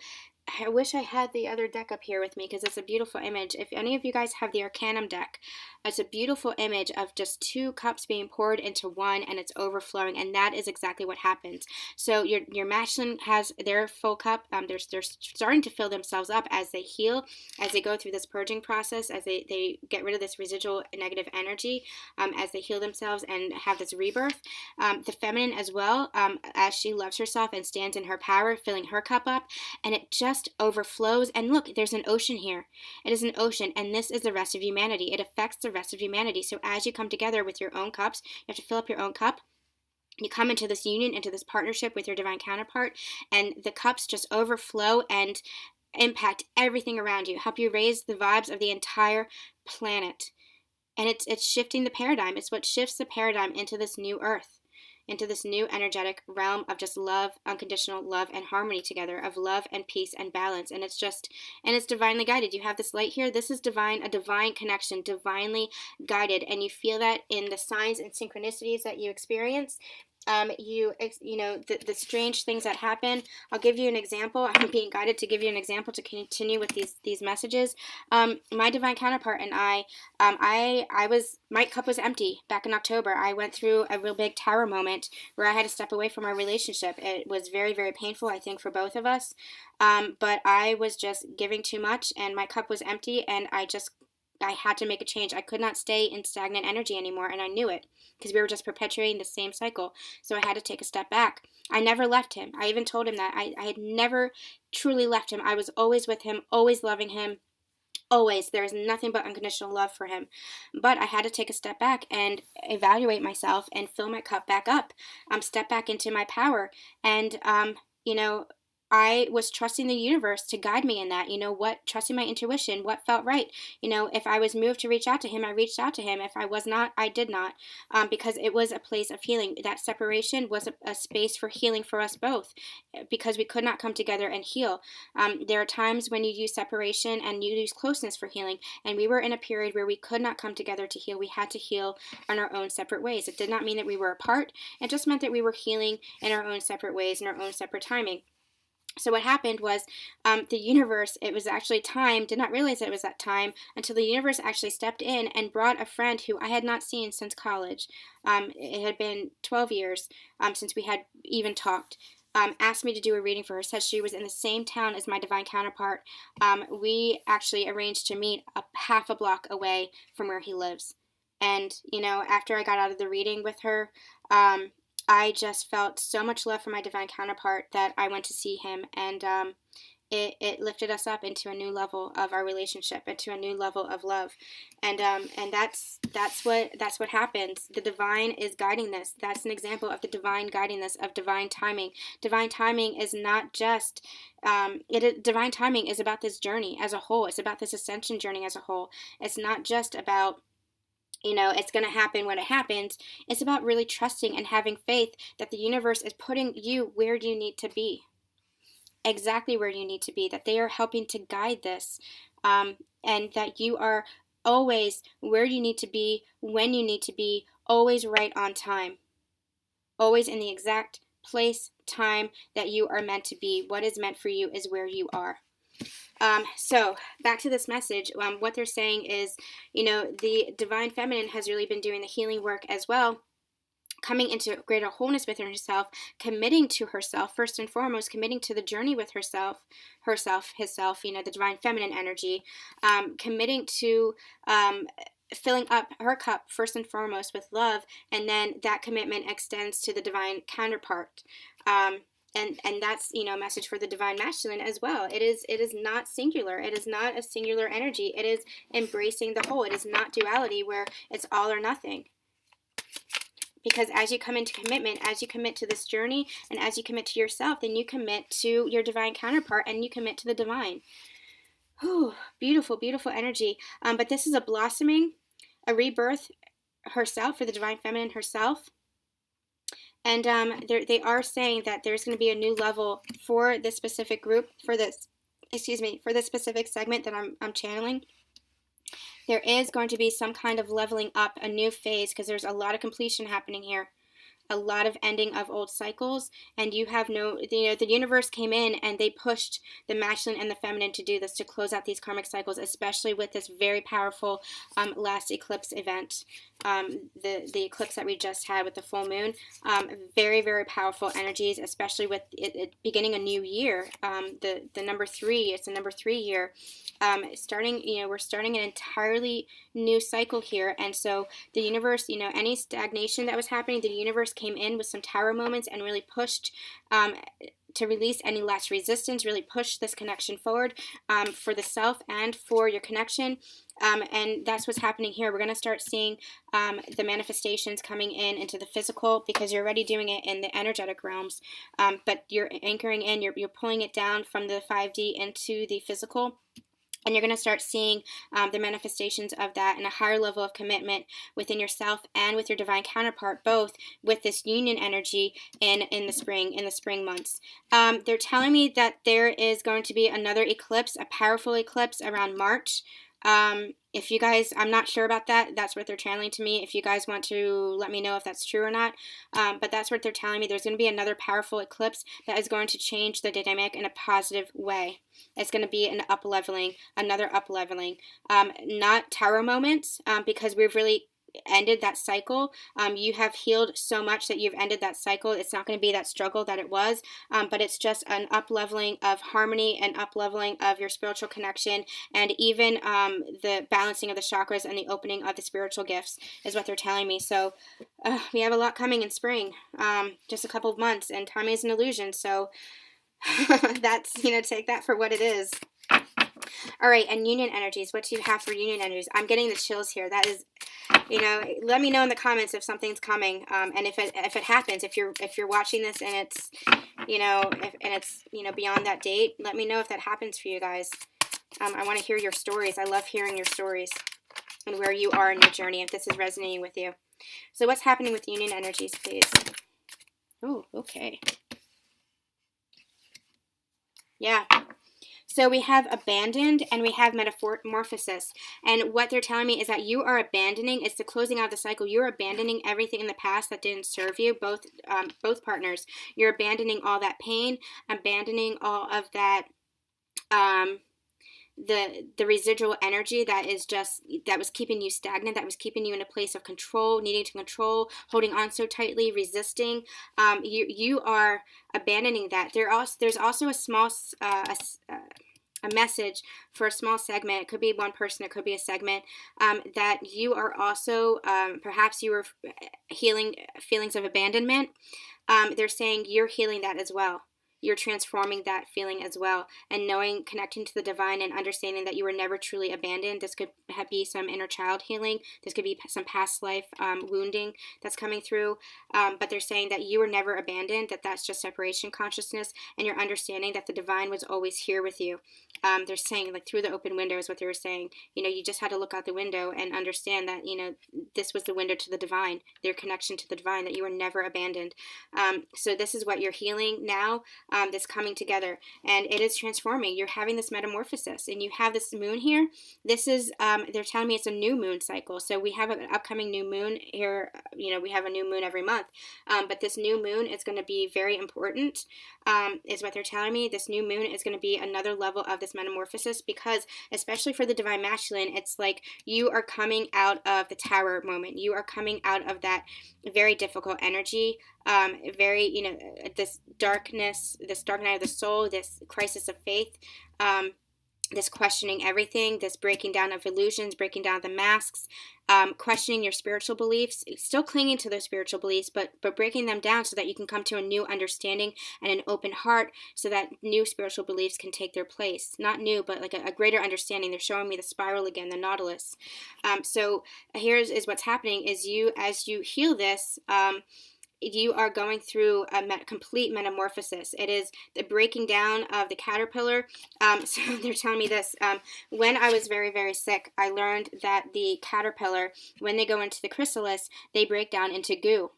I wish I had the other deck up here with me because it's a beautiful image. If any of you guys have the Arcanum deck, it's a beautiful image of just 2 cups being poured into one, and it's overflowing, and that is exactly what happens. So your masculine has their full cup. They're starting to fill themselves up as they heal, as they go through this purging process, as they get rid of this residual negative energy, as they heal themselves and have this rebirth. The feminine as well, as she loves herself and stands in her power, filling her cup up, and it just overflows. And look, there's an ocean here. It is an ocean, and this is the rest of humanity. It affects the rest of humanity. So as you come together with your own cups, you have to fill up your own cup. You come into this union, into this partnership with your divine counterpart, and the cups just overflow and impact everything around you, help you raise the vibes of the entire planet. And it's shifting the paradigm. It's what shifts the paradigm into this new earth, into this new energetic realm of just love, unconditional love and harmony together, of love and peace and balance. And it's divinely guided. You have this light here. This is divine, a divine connection, divinely guided. And you feel that in the signs and synchronicities that you experience. The strange things that happen. I'll give you an example. I'm being guided to give you an example to continue with these messages. My divine counterpart and my cup was empty back in October. I went through a real big tower moment where I had to step away from our relationship. It was very, very painful, I think, for both of us. But I was just giving too much, and my cup was empty, and I had to make a change. I could not stay in stagnant energy anymore, and I knew it because we were just perpetuating the same cycle. So I had to take a step back. I never left him. I even told him that I had never truly left him. I was always with him, always loving him, always. There is nothing but unconditional love for him. But I had to take a step back and evaluate myself and fill my cup back up, step back into my power. And, I was trusting the universe to guide me in that, trusting my intuition, what felt right. If I was moved to reach out to him, I reached out to him. If I was not, I did not, because it was a place of healing. That separation was a space for healing for us both, because we could not come together and heal. There are times when you use separation and you use closeness for healing, and we were in a period where we could not come together to heal. We had to heal in our own separate ways. It did not mean that we were apart. It just meant that we were healing in our own separate ways, in our own separate timing. So what happened was the universe, it was actually time, did not realize that it was that time until the universe actually stepped in and brought a friend who I had not seen since college. It had been 12 years since we had even talked. Asked me to do a reading for her, said she was in the same town as my divine counterpart. We actually arranged to meet half a block away from where he lives. And, after I got out of the reading with her, I just felt so much love for my divine counterpart that I went to see him, and it lifted us up into a new level of our relationship, into a new level of love, and that's what happens. The divine is guiding this. That's an example of the divine guiding this, of divine timing. Divine timing is not just divine timing is about this journey as a whole. It's about this ascension journey as a whole. It's not just about it's going to happen when it happens. It's about really trusting and having faith that the universe is putting you where you need to be, exactly where you need to be, that they are helping to guide this, and that you are always where you need to be, when you need to be, always right on time, always in the exact place, time that you are meant to be. What is meant for you is where you are. So back to this message, what they're saying is, the divine feminine has really been doing the healing work as well, coming into greater wholeness within herself, committing to herself, first and foremost, committing to the journey with herself, hisself, the divine feminine energy, committing to filling up her cup first and foremost with love, and then that commitment extends to the divine counterpart. And that's, a message for the divine masculine as well. It is not singular. It is not a singular energy. It is embracing the whole. It is not duality where it's all or nothing. Because as you come into commitment, as you commit to this journey, and as you commit to yourself, then you commit to your divine counterpart, and you commit to the divine. Whew, beautiful, beautiful energy. But this is a blossoming, a rebirth herself, for the divine feminine herself. And they are saying that there's going to be a new level for this specific group, for this specific segment that I'm channeling. There is going to be some kind of leveling up, a new phase, because there's a lot of completion happening here. a lot of ending of old cycles, and you have no, you know, the universe came in and they pushed the masculine and the feminine to do this, to close out these karmic cycles, especially with this very powerful last eclipse event, the eclipse that we just had with the full moon. Very, very powerful energies, especially with it beginning a new year. The number 3, it's a number 3 year. Starting, you know, we're starting an entirely new cycle here, and so the universe, you know, any stagnation that was happening, the universe came in with some tower moments and really pushed to release any last resistance, really push this connection forward for the self and for your connection. And that's what's happening here. We're going to start seeing the manifestations coming in into the physical, because you're already doing it in the energetic realms, but you're anchoring in, you're pulling it down from the 5D into the physical. And you're going to start seeing the manifestations of that in a higher level of commitment within yourself and with your divine counterpart, both with this union energy in the spring months. They're telling me that there is going to be another eclipse, a powerful eclipse around March. If you guys, I'm not sure about that. That's what they're channeling to me. If you guys want to let me know if that's true or not. But that's what they're telling me. There's going to be another powerful eclipse that is going to change the dynamic in a positive way. It's going to be an up-leveling, another up-leveling. Not tower moments, because we've really ended that cycle. You have healed so much that you've ended that cycle. It's not going to be that struggle that it was, but it's just an up-leveling of harmony and up-leveling of your spiritual connection, and even the balancing of the chakras and the opening of the spiritual gifts is what they're telling me. So we have a lot coming in spring, just a couple of months, and time is an illusion. So that's, you know, take that for what it is. All right, and union energies. What do you have for union energies? I'm getting the chills here. That is, you know, let me know in the comments if something's coming, and if it happens, if you're watching this and it's, you know, it's, you know, beyond that date, let me know if that happens for you guys. I want to hear your stories. I love hearing your stories and where you are in your journey, if this is resonating with you. So what's happening with union energies, please? Oh, okay. Yeah. So we have abandoned and we have metamorphosis. And what they're telling me is that you are abandoning, it's the closing out of the cycle. You're abandoning everything in the past that didn't serve you, both partners. You're abandoning all that pain, abandoning all of that, the residual energy that was keeping you stagnant, that was keeping you in a place of control, needing to control, holding on so tightly, resisting. You are abandoning that. There's also a small a message for a small segment. It could be one person, it could be a segment, that you are also, perhaps you were healing feelings of abandonment. They're saying you're healing that as well. You're transforming that feeling as well, and knowing, connecting to the divine and understanding that you were never truly abandoned. This could be some inner child healing. This could be some past life wounding that's coming through. But they're saying that you were never abandoned, that's just separation consciousness, and you're understanding that the divine was always here with you. They're saying, like, through the open window is what they were saying. You know, you just had to look out the window and understand that, you know, this was the window to the divine, their connection to the divine, that you were never abandoned. So this is what you're healing now. This coming together, and it is transforming. You're having this metamorphosis, and you have this moon here. This is, they're telling me it's a new moon cycle. So we have an upcoming new moon here. You know, we have a new moon every month, but this new moon is going to be very important, is what they're telling me. This new moon is going to be another level of this metamorphosis, because especially for the divine masculine, it's like you are coming out of the tower moment. You are coming out of that very difficult energy, very, you know, this darkness, this dark night of the soul, this crisis of faith, this questioning everything, this breaking down of illusions, breaking down the masks, questioning your spiritual beliefs, still clinging to those spiritual beliefs, but breaking them down so that you can come to a new understanding and an open heart, so that new spiritual beliefs can take their place. Not new, but like a greater understanding. They're showing me the spiral again, the nautilus. So here's what's happening is as you heal this, you are going through a complete metamorphosis. It is the breaking down of the caterpillar. So they're telling me this. When I was very, very sick, I learned that the caterpillar, when they go into the chrysalis, they break down into goo.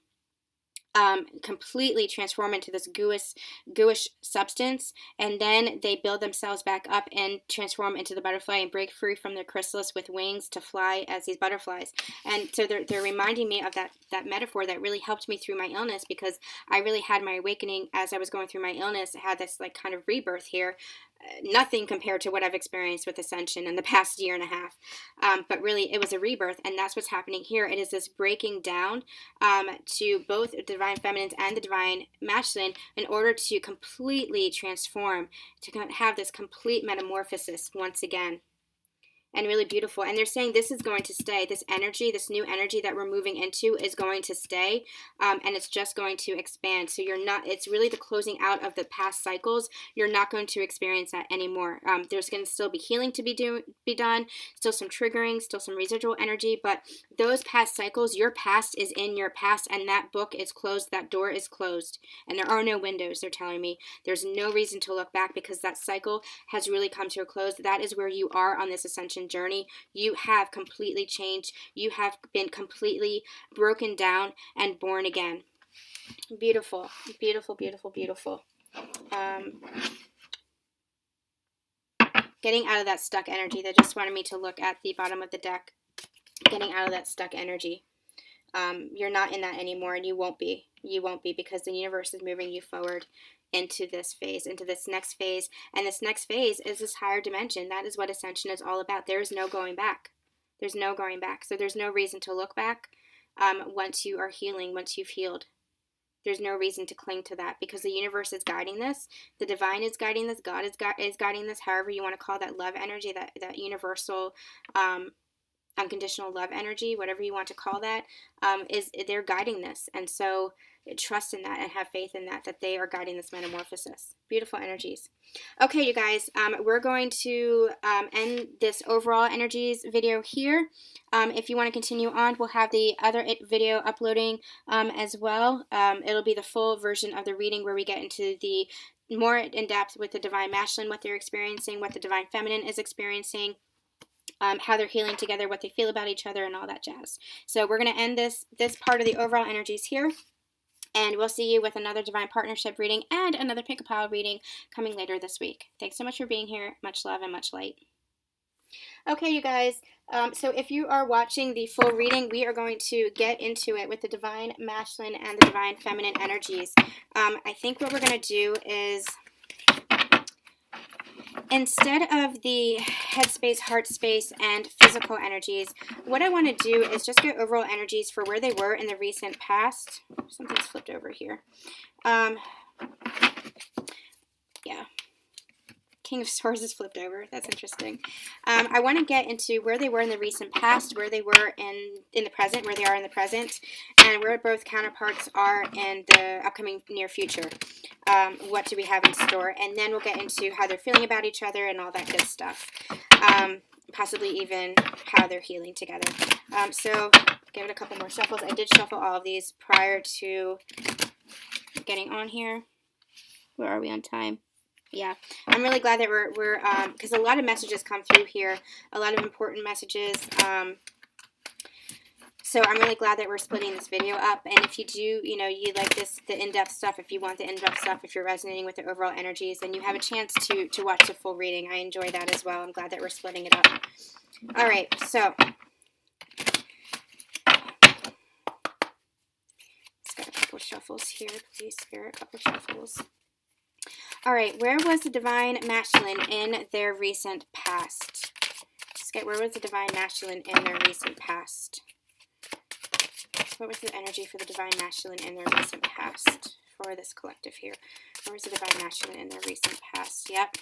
completely transform into this gooish substance, and then they build themselves back up and transform into the butterfly and break free from their chrysalis with wings to fly as these butterflies. And so they're reminding me of that metaphor that really helped me through my illness, because I really had my awakening as I was going through my illness. I had this like kind of rebirth here. Nothing compared to what I've experienced with ascension in the past year and a half, but really it was a rebirth, and that's what's happening here. It is this breaking down to both the divine feminines and the divine masculine in order to completely transform, to have this complete metamorphosis once again. And really beautiful. And they're saying this is going to stay. This energy, this new energy that we're moving into is going to stay, and it's just going to expand. So you're not, it's really the closing out of the past cycles. You're not going to experience that anymore. There's going to still be healing to be done, still some triggering, still some residual energy, but those past cycles, your past is in your past, and that book is closed, that door is closed, and there are no windows, they're telling me. There's no reason to look back, because that cycle has really come to a close. That is where you are on this ascension journey. You have completely changed. You have been completely broken down and born again. Beautiful, beautiful, beautiful, beautiful. Getting out of that stuck energy. They just wanted me to look at the bottom of the deck. Getting out of that stuck energy. You're not in that anymore, and you won't be. You won't be, because the universe is moving you forward into this phase, into this next phase. And this next phase is this higher dimension. That is what ascension is all about. There is no going back. There's no going back. So there's no reason to look back once you are healing, once you've healed. There's no reason to cling to that, because the universe is guiding this. The divine is guiding this. God is guiding this, however you want to call that love energy, that universal unconditional love energy, whatever you want to call that, they're guiding this. And so trust in that and have faith in that they are guiding this metamorphosis. Beautiful energies. Okay, you guys, we're going to end this overall energies video here. If you want to continue on, we'll have the other video uploading as well. It'll be the full version of the reading where we get into the more in depth with the divine masculine, what they're experiencing, what the divine feminine is experiencing, how they're healing together, what they feel about each other, and all that jazz. So we're going to end this part of the overall energies here, and we'll see you with another divine partnership reading and another pick-a-pile reading coming later this week. Thanks so much for being here. Much love and much light. Okay, you guys, so if you are watching the full reading, we are going to get into it with the divine masculine and the divine feminine energies. I think what we're going to do is, instead of the headspace, heart space, and physical energies, what I want to do is just get overall energies for where they were in the recent past. Something's flipped over here. Yeah. King of Swords is flipped over. That's interesting. I want to get into where they were in the recent past, where they were in the present, where they are in the present, and where both counterparts are in the upcoming near future. What do we have in store? And then we'll get into how they're feeling about each other and all that good stuff. Possibly even how they're healing together. So give it a couple more shuffles. I did shuffle all of these prior to getting on here. Where are we on time? Yeah, I'm really glad that we're because a lot of messages come through here, a lot of important messages. So I'm really glad that we're splitting this video up. And if you do, you like the in-depth stuff, if you want the in-depth stuff, if you're resonating with the overall energies, then you have a chance to watch the full reading. I enjoy that as well. I'm glad that we're splitting it up. All right, so let's get a couple shuffles here, please, Spirit. A couple shuffles. All right, where was the divine masculine in their recent past? Let's get, where was the divine masculine in their recent past? What was the energy for the divine masculine in their recent past for this collective here? Where was the divine masculine in their recent past? Yep.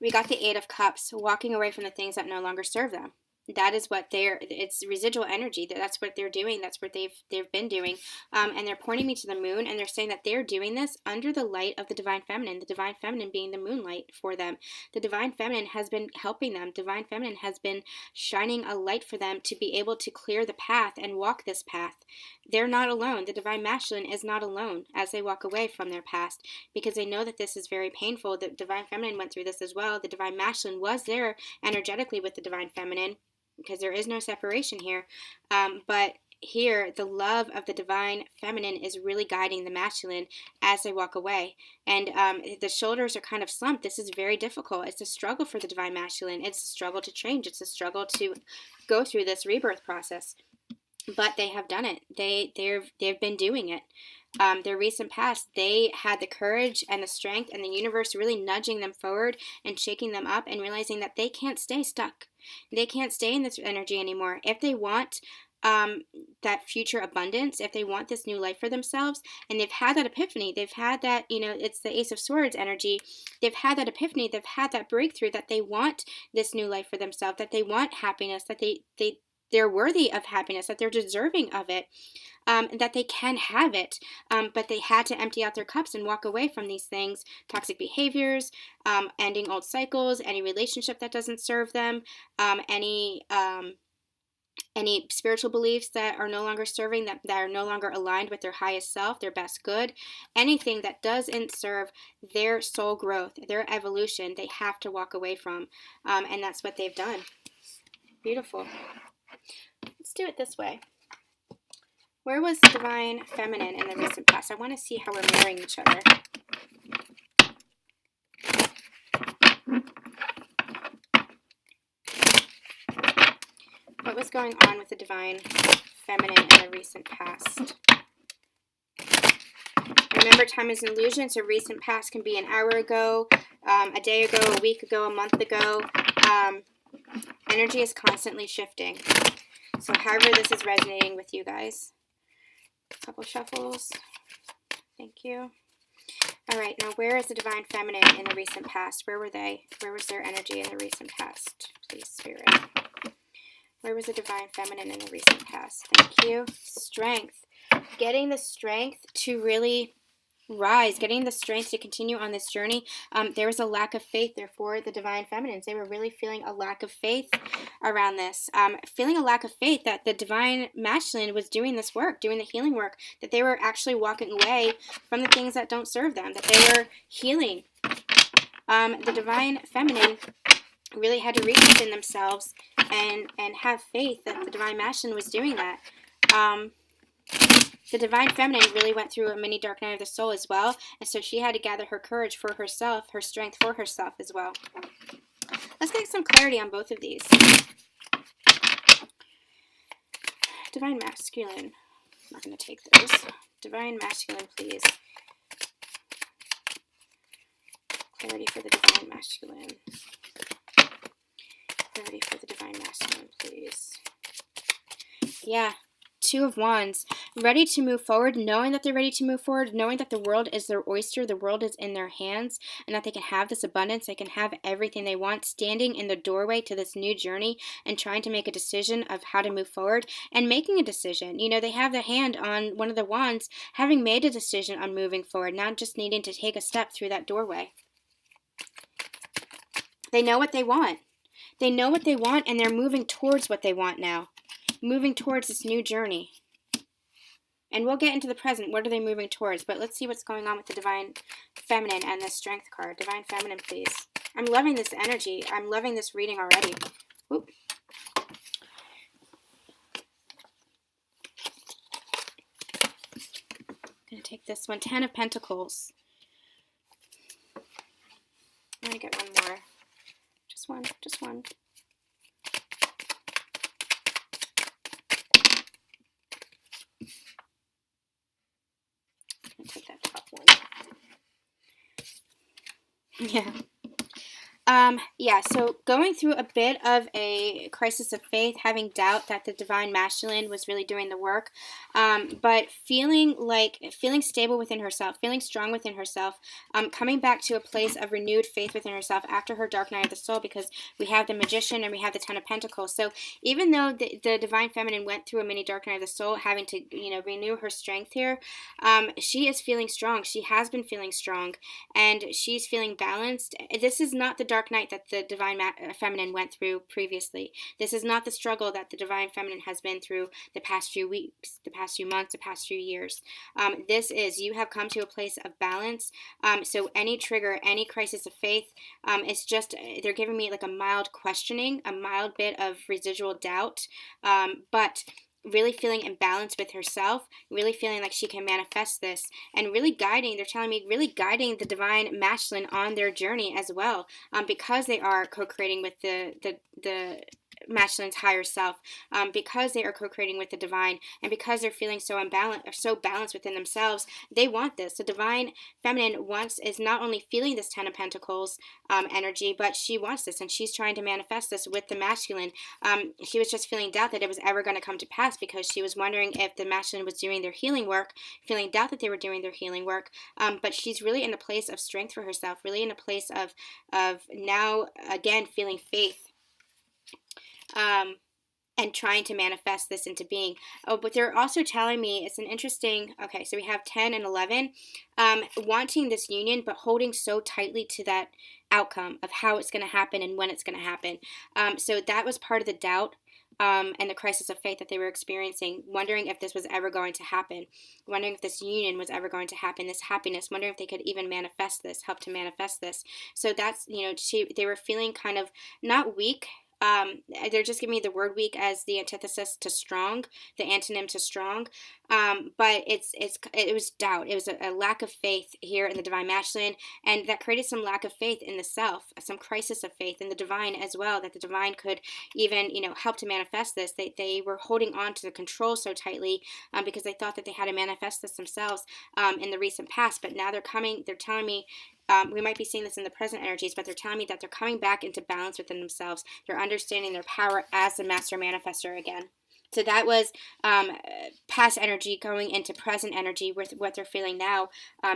We got the Eight of Cups, walking away from the things that no longer serve them. That is what it's residual energy. That's what they're doing. That's what they've been doing. And they're pointing me to the moon, and they're saying that they're doing this under the light of the divine feminine, the divine feminine being the moonlight for them. The divine feminine has been helping them. Divine feminine has been shining a light for them to be able to clear the path and walk this path. They're not alone. The divine masculine is not alone as they walk away from their past, because they know that this is very painful. The divine feminine went through this as well. The divine masculine was there energetically with the divine feminine, because there is no separation here, but here, the love of the divine feminine is really guiding the masculine as they walk away. And the shoulders are kind of slumped. This is very difficult. It's a struggle for the divine masculine. It's a struggle to change. It's a struggle to go through this rebirth process. But they have done it. They've been doing it. Their recent past, they had the courage and the strength and the universe really nudging them forward and shaking them up and realizing that they can't stay stuck. They can't stay in this energy anymore. If they want that future abundance, if they want this new life for themselves, and they've had that epiphany, they've had that, it's the Ace of Swords energy, they've had that epiphany, they've had that breakthrough that they want this new life for themselves, that they want happiness, that they're worthy of happiness, that they're deserving of it, that they can have it, but they had to empty out their cups and walk away from these things, toxic behaviors, ending old cycles, any relationship that doesn't serve them, any spiritual beliefs that are no longer serving, that are no longer aligned with their highest self, their best good, anything that doesn't serve their soul growth, their evolution, they have to walk away from, and that's what they've done. Beautiful. Let's do it this way. Where was the divine feminine in the recent past? I want to see how we're mirroring each other. What was going on with the divine feminine in the recent past? Remember, time is an illusion, so recent past can be an hour ago, a day ago, a week ago, a month ago. Energy is constantly shifting. So however this is resonating with you guys. A couple shuffles. Thank you. All right, now where is the divine feminine in the recent past? Where were they? Where was their energy in the recent past? Please, Spirit. Where was the divine feminine in the recent past? Thank you. Strength. Getting the strength to really rise, getting the strength to continue on this journey. There was a lack of faith there for the divine feminines. They were really feeling a lack of faith around this, feeling a lack of faith that the divine masculine was doing this work, doing the healing work, that they were actually walking away from the things that don't serve them, that they were healing. The divine feminine really had to reach within themselves and have faith that the divine masculine was doing that. The divine feminine really went through a mini dark night of the soul as well, and so she had to gather her courage for herself, her strength for herself as well. Let's get some clarity on both of these. Divine masculine. I'm not going to take those. Divine masculine, please. Clarity for the divine masculine. Clarity for the divine masculine, please. Yeah. Two of Wands, ready to move forward, knowing that they're ready to move forward, knowing that the world is their oyster, the world is in their hands, and that they can have this abundance, they can have everything they want, standing in the doorway to this new journey and trying to make a decision of how to move forward and making a decision. They have their hand on one of the wands, having made a decision on moving forward, not just needing to take a step through that doorway. They know what they want. They know what they want, and they're moving towards what they want now. Moving towards this new journey. And we'll get into the present. What are they moving towards? But let's see what's going on with the divine feminine and the strength card. Divine feminine, please. I'm loving this energy. I'm loving this reading already. Oop. I'm going to take this one. 10 of Pentacles. I'm going to get one more. Just one. Just one. Take that top one. Yeah, so going through a bit of a crisis of faith, having doubt that the divine masculine was really doing the work, but feeling stable within herself, feeling strong within herself, coming back to a place of renewed faith within herself after her dark night of the soul, because we have the Magician and we have the Ten of Pentacles. So even though the divine feminine went through a mini dark night of the soul, having to renew her strength here, she is feeling strong. She has been feeling strong, and she's feeling balanced. This is not the dark night that the divine feminine went through previously. This is not the struggle that the divine feminine has been through the past few weeks, the past few months, the past few years. This is, you have come to a place of balance. So any trigger, any crisis of faith, it's just, they're giving me like a mild questioning, a mild bit of residual doubt, but really feeling imbalanced with herself, really feeling like she can manifest this, and really guiding, they're telling me, really guiding the divine masculine on their journey as well, because they are co-creating with the masculine's higher self, because they are co-creating with the divine, and because they're feeling so unbalanced or so balanced within themselves. They want this. The divine feminine is not only feeling this 10 of Pentacles energy, but she wants this, and she's trying to manifest this with the masculine. She was just feeling doubt that it was ever going to come to pass, because she was wondering if the masculine was doing their healing work, feeling doubt that they were doing their healing work. But she's really in a place of strength for herself, really in a place of now again feeling faith, and trying to manifest this into being. Oh, but they're also telling me, it's an interesting, okay, so we have 10 and 11, wanting this union, but holding so tightly to that outcome of how it's going to happen and when it's going to happen. So that was part of the doubt and the crisis of faith that they were experiencing, wondering if this was ever going to happen, wondering if this union was ever going to happen, this happiness, wondering if they could even manifest this, help to manifest this. So that's, they were feeling kind of not weak. They're just giving me the word weak as the antithesis to strong, the antonym to strong. But it was doubt. It was a lack of faith here in the divine masculine, and that created some lack of faith in the self, some crisis of faith in the divine as well, that the divine could even, help to manifest this. They were holding on to the control so tightly, because they thought that they had to manifest this themselves, in the recent past. But now they're telling me, we might be seeing this in the present energies, but they're telling me that they're coming back into balance within themselves. They're understanding their power as the master manifester again. So that was past energy going into present energy with what they're feeling now,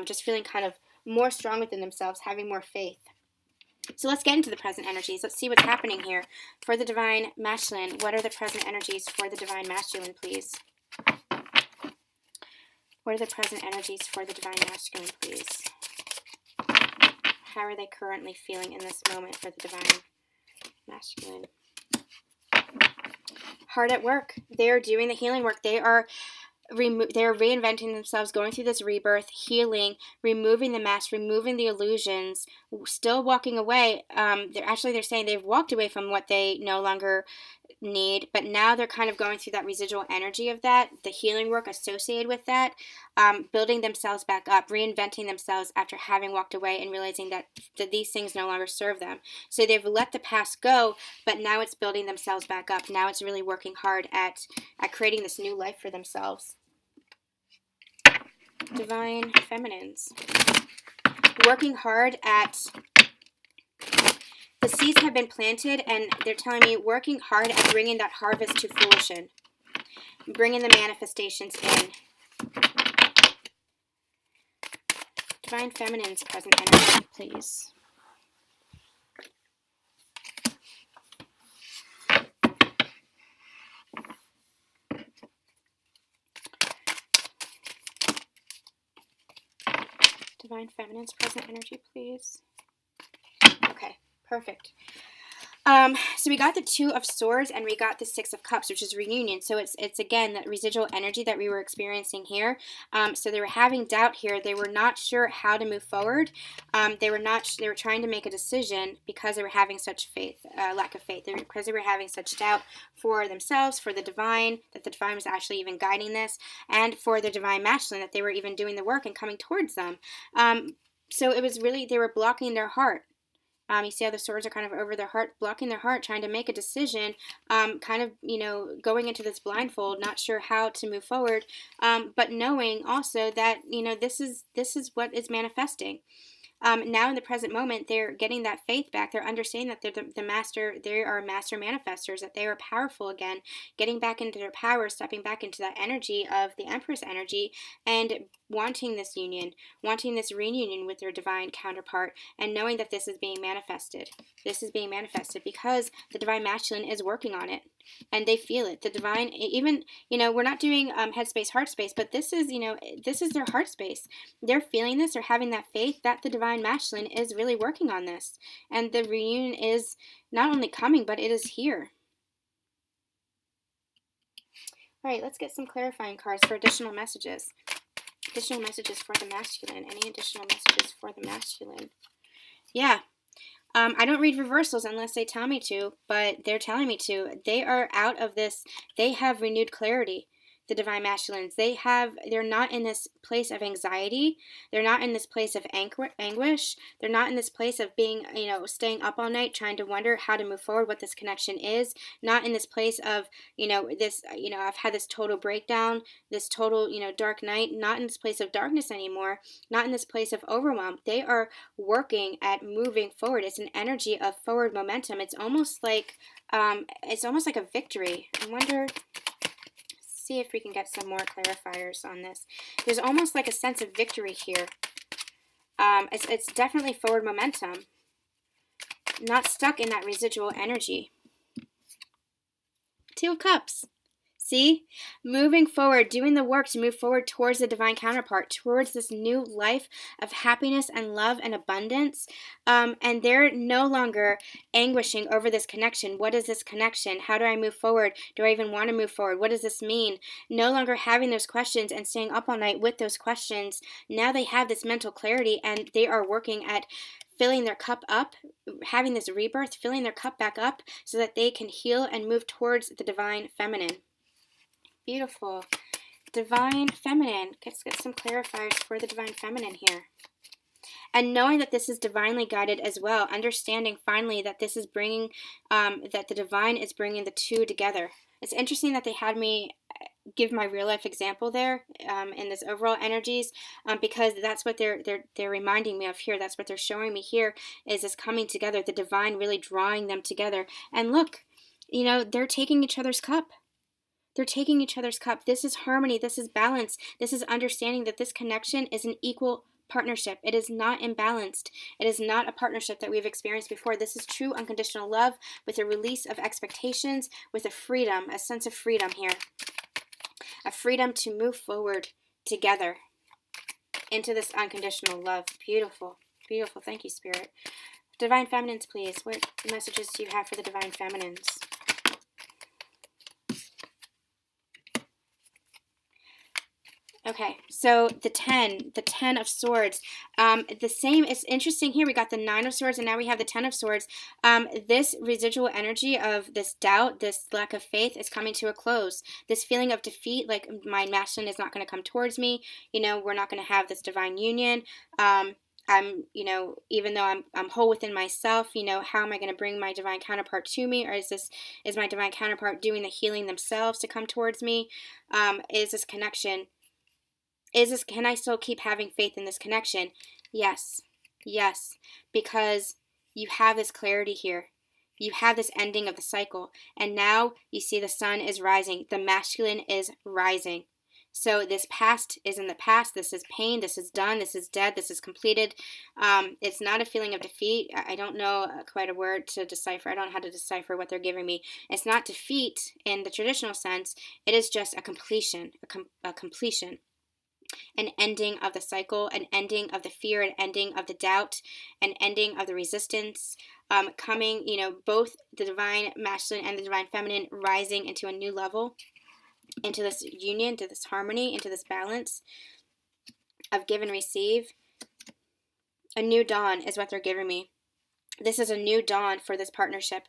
just feeling kind of more strong within themselves, having more faith. So let's get into the present energies. Let's see what's happening here for the divine masculine. What are the present energies for the divine masculine, please? What are the present energies for the divine masculine, please? How are they currently feeling in this moment for the divine masculine? Hard at work. They are doing the healing work. They are reinventing themselves, going through this rebirth, healing, removing the mask, removing the illusions, still walking away. They're saying they've walked away from what they no longer need, but now they're kind of going through that residual energy of that, the healing work associated with that, building themselves back up, reinventing themselves after having walked away and realizing that these things no longer serve them. So they've let the past go, but now it's building themselves back up. Now it's really working hard at creating this new life for themselves. Divine feminines. Working hard at... The seeds have been planted, and they're telling me working hard at bringing that harvest to fruition, bringing the manifestations in. Divine feminine's present energy, please. Divine feminine's present energy, please. Okay. Perfect. So we got the 2 of Swords and we got the 6 of Cups, which is reunion. So it's again that residual energy that we were experiencing here. So they were having doubt here. They were not sure how to move forward. They were trying to make a decision because they were having such lack of faith. Because they were having such doubt for themselves, for the divine, that the divine was actually even guiding this, and for the divine masculine, that they were even doing the work and coming towards them. So it was really, they were blocking their heart. You see how the swords are kind of over their heart, blocking their heart, trying to make a decision, kind of, going into this blindfold, not sure how to move forward, but knowing also that, this is what is manifesting. Now in the present moment, they're getting that faith back. They're understanding that they're the master, they are master manifestors, that they are powerful again, getting back into their power, stepping back into that energy of the Empress energy, and wanting this union, wanting this reunion with their divine counterpart, and knowing that this is being manifested. This is being manifested because the divine masculine is working on it, and they feel it. The divine, even, we're not doing headspace, heart space, but this is, this is their heart space. They're feeling this, they're having that faith that the divine masculine is really working on this, and the reunion is not only coming, but it is here. All right, let's get some clarifying cards for additional messages. Additional messages for the masculine. Any additional messages for the masculine? Yeah. I don't read reversals unless they tell me to, but they're telling me to. They are out of this. They have renewed clarity. The divine masculines. They're not in this place of anxiety. They're not in this place of anguish. They're not in this place of being, staying up all night trying to wonder how to move forward, what this connection is. Not in this place of, I've had this total breakdown, this total, dark night. Not in this place of darkness anymore. Not in this place of overwhelm. They are working at moving forward. It's an energy of forward momentum. It's almost like a victory. I wonder, see if we can get some more clarifiers on this. There's almost like a sense of victory here. It's definitely forward momentum. Not stuck in that residual energy. Two of Cups. See? Moving forward, doing the work to move forward towards the divine counterpart, towards this new life of happiness and love and abundance. And they're no longer anguishing over this connection. What is this connection? How do I move forward? Do I even want to move forward? What does this mean? No longer having those questions and staying up all night with those questions. Now they have this mental clarity, and they are working at filling their cup up, having this rebirth, filling their cup back up so that they can heal and move towards the divine feminine. Beautiful. Divine feminine. Let's get some clarifiers for the divine feminine here. And knowing that this is divinely guided as well. Understanding finally that this is bringing, that the divine is bringing the two together. It's interesting that they had me give my real life example there in this overall energies, because that's what they're reminding me of here. That's what they're showing me here, is this coming together, the divine really drawing them together. And look, they're taking each other's cup. They're taking each other's cup. This is harmony. This is balance. This is understanding that this connection is an equal partnership. It is not imbalanced. It is not a partnership that we've experienced before. This is true unconditional love with a release of expectations, with a freedom, a sense of freedom here. A freedom to move forward together into this unconditional love. Beautiful. Beautiful. Thank you, Spirit. Divine Feminines, please. What messages do you have for the Divine Feminines? Okay, so the 10 of Swords, the same, it's interesting here, we got the 9 of Swords, and now we have the 10 of Swords. This residual energy of this doubt, this lack of faith is coming to a close. This feeling of defeat, like my masculine is not going to come towards me, we're not going to have this divine union. I'm, even though I'm whole within myself, how am I going to bring my divine counterpart to me? Or is my divine counterpart doing the healing themselves to come towards me? Is this connection... can I still keep having faith in this connection? Yes. Yes. Because you have this clarity here. You have this ending of the cycle. And now you see the sun is rising. The masculine is rising. So this past is in the past. This is pain. This is done. This is dead. This is completed. It's not a feeling of defeat. I don't know quite a word to decipher. I don't know how to decipher what they're giving me. It's not defeat in the traditional sense. It is just a completion. A completion. An ending of the cycle, an ending of the fear, an ending of the doubt, an ending of the resistance, coming, both the divine masculine and the divine feminine rising into a new level, into this union, into this harmony, into this balance of give and receive. A new dawn is what they're giving me. This is a new dawn for this partnership,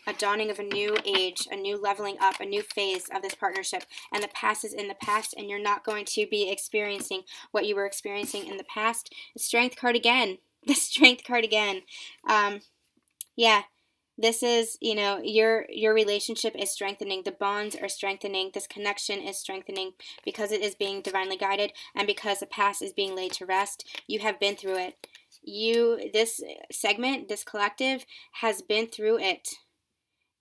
a dawning of a new age, a new leveling up, a new phase of this partnership. And the past is in the past, and you're not going to be experiencing what you were experiencing in the past. The Strength card again. The Strength card again. Yeah, this is, your relationship is strengthening. The bonds are strengthening. This connection is strengthening because it is being divinely guided, and because the past is being laid to rest. You have been through it. This segment, this collective has been through it.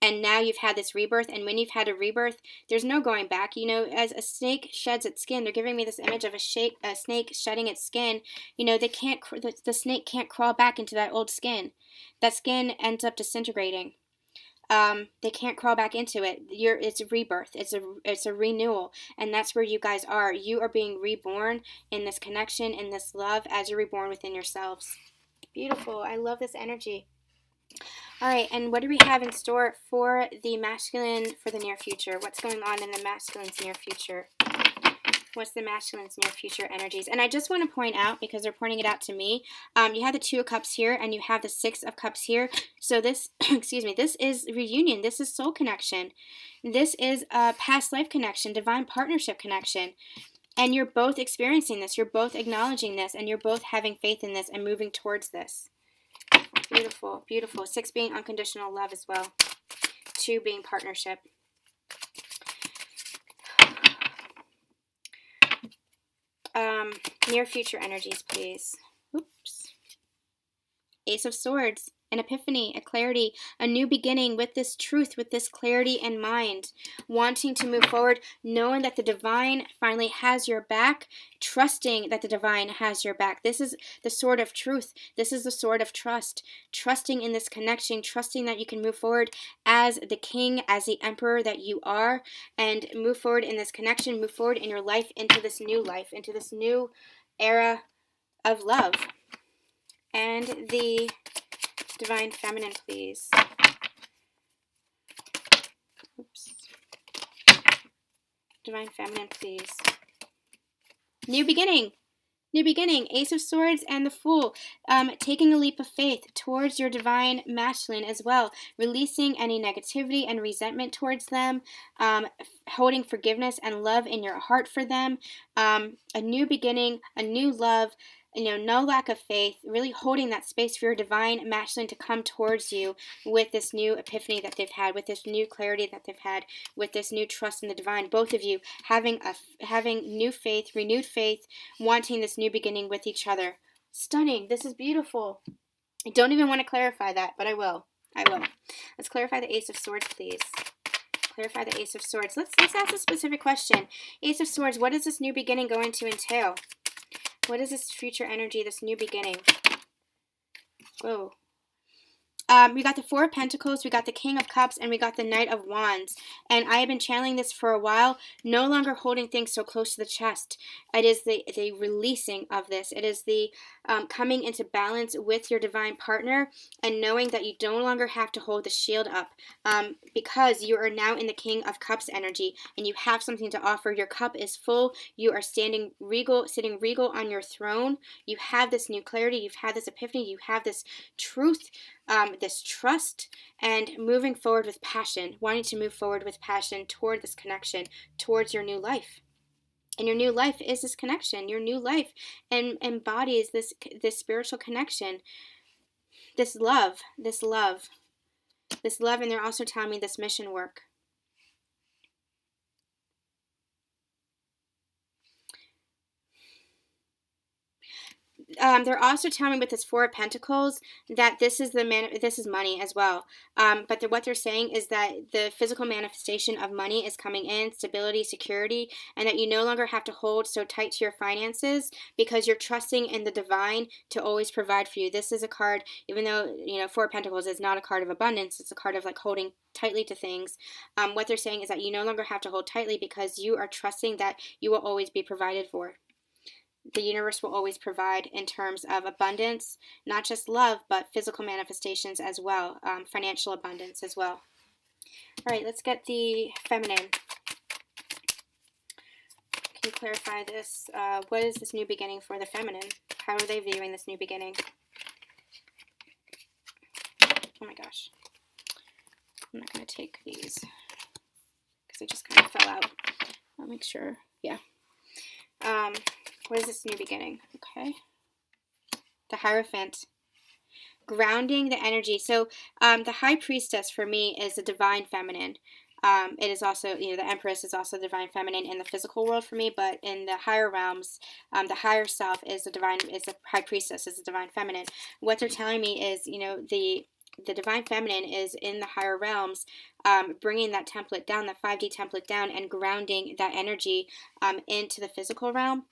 And now you've had this rebirth, and when you've had a rebirth, there's no going back. As a snake sheds its skin, they're giving me this image of a snake shedding its skin. The snake can't crawl back into that old skin. That skin ends up disintegrating. They can't crawl back into it. It's a rebirth. It's a renewal, and that's where you guys are. You are being reborn in this connection, in this love, as you're reborn within yourselves. Beautiful. I love this energy. All right, and what do we have in store for the masculine for the near future? What's going on in the masculine's near future? What's the masculine's near future energies? And I just want to point out, because they're pointing it out to me, you have the Two of Cups here and you have the Six of Cups here. So this, excuse me, this is reunion. This is soul connection. This is a past life connection, divine partnership connection. And you're both experiencing this. You're both acknowledging this. And you're both having faith in this and moving towards this. Beautiful, beautiful. 6 being unconditional love as well. 2 being partnership. Near future energies, please. Oops. Ace of Swords, an epiphany, a clarity, a new beginning with this truth, with this clarity in mind, wanting to move forward, knowing that the divine finally has your back, trusting that the divine has your back. This is the sword of truth. This is the sword of trust, trusting in this connection, trusting that you can move forward as the king, as the emperor that you are, and move forward in this connection, move forward in your life, into this new era of love. And the divine feminine, please. Oops. Divine feminine, please. New beginning. New beginning. Ace of Swords and the Fool. Taking a leap of faith towards your divine masculine as well. Releasing any negativity and resentment towards them. Holding forgiveness and love in your heart for them. A new beginning, a new love. No lack of faith, really holding that space for your divine masculine to come towards you with this new epiphany that they've had, with this new clarity that they've had, with this new trust in the divine. Both of you having new faith, renewed faith, wanting this new beginning with each other. Stunning. This is beautiful. I don't even want to clarify that, but I will. Let's clarify the Ace of Swords, please. Clarify the Ace of Swords. Let's ask a specific question. Ace of Swords, what is this new beginning going to entail? What is this future energy, this new beginning? Whoa. We got the Four of Pentacles, we got the King of Cups, and we got the Knight of Wands. And I have been channeling this for a while, no longer holding things so close to the chest. It is the releasing of this. It is the coming into balance with your divine partner and knowing that you no longer have to hold the shield up because you are now in the King of Cups energy and you have something to offer. Your cup is full. You are sitting regal on your throne. You have this new clarity. You've had this epiphany. You have this truth. This trust, and moving forward with passion, wanting to move forward with passion toward this connection, towards your new life. And your new life is this connection. Your new life embodies this spiritual connection, this love, and they're also telling me this mission work. They're also telling me with this Four of Pentacles that this is money as well. But what they're saying is that the physical manifestation of money is coming in, stability, security, and that you no longer have to hold so tight to your finances because you're trusting in the divine to always provide for you. This is a card, even though, Four of Pentacles is not a card of abundance, it's a card of like holding tightly to things. What they're saying is that you no longer have to hold tightly because you are trusting that you will always be provided for. The universe will always provide in terms of abundance, not just love, but physical manifestations as well, financial abundance as well. All right, let's get the feminine. Can you clarify this? What is this new beginning for the feminine? How are they viewing this new beginning? Oh my gosh. I'm not going to take these because they just kind of fell out. I'll make sure. Yeah. What is this new beginning? Okay. The Hierophant. Grounding the energy. So the High Priestess for me is the divine feminine. It is also, the Empress is also the divine feminine in the physical world for me, but in the higher realms, the higher self is the High Priestess, is the divine feminine. What they're telling me is, the divine feminine is in the higher realms, bringing that template down, that 5D template down, and grounding that energy into the physical realm.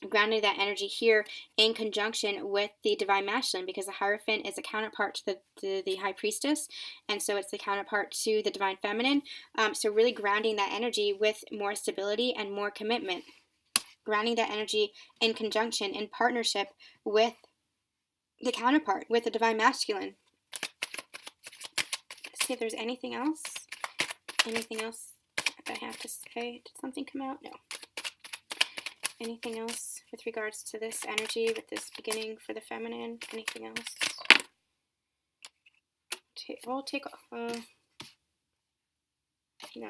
Grounding that energy here in conjunction with the divine masculine, because the Hierophant is a counterpart to the High Priestess, and so it's the counterpart to the divine feminine. So really grounding that energy with more stability and more commitment. Grounding that energy in conjunction, in partnership with the counterpart, with the divine masculine. Let's see if there's anything else. Anything else that I have to say? Did something come out? No. Anything else with regards to this energy, with this beginning for the feminine? Anything else? We'll take, no, I'm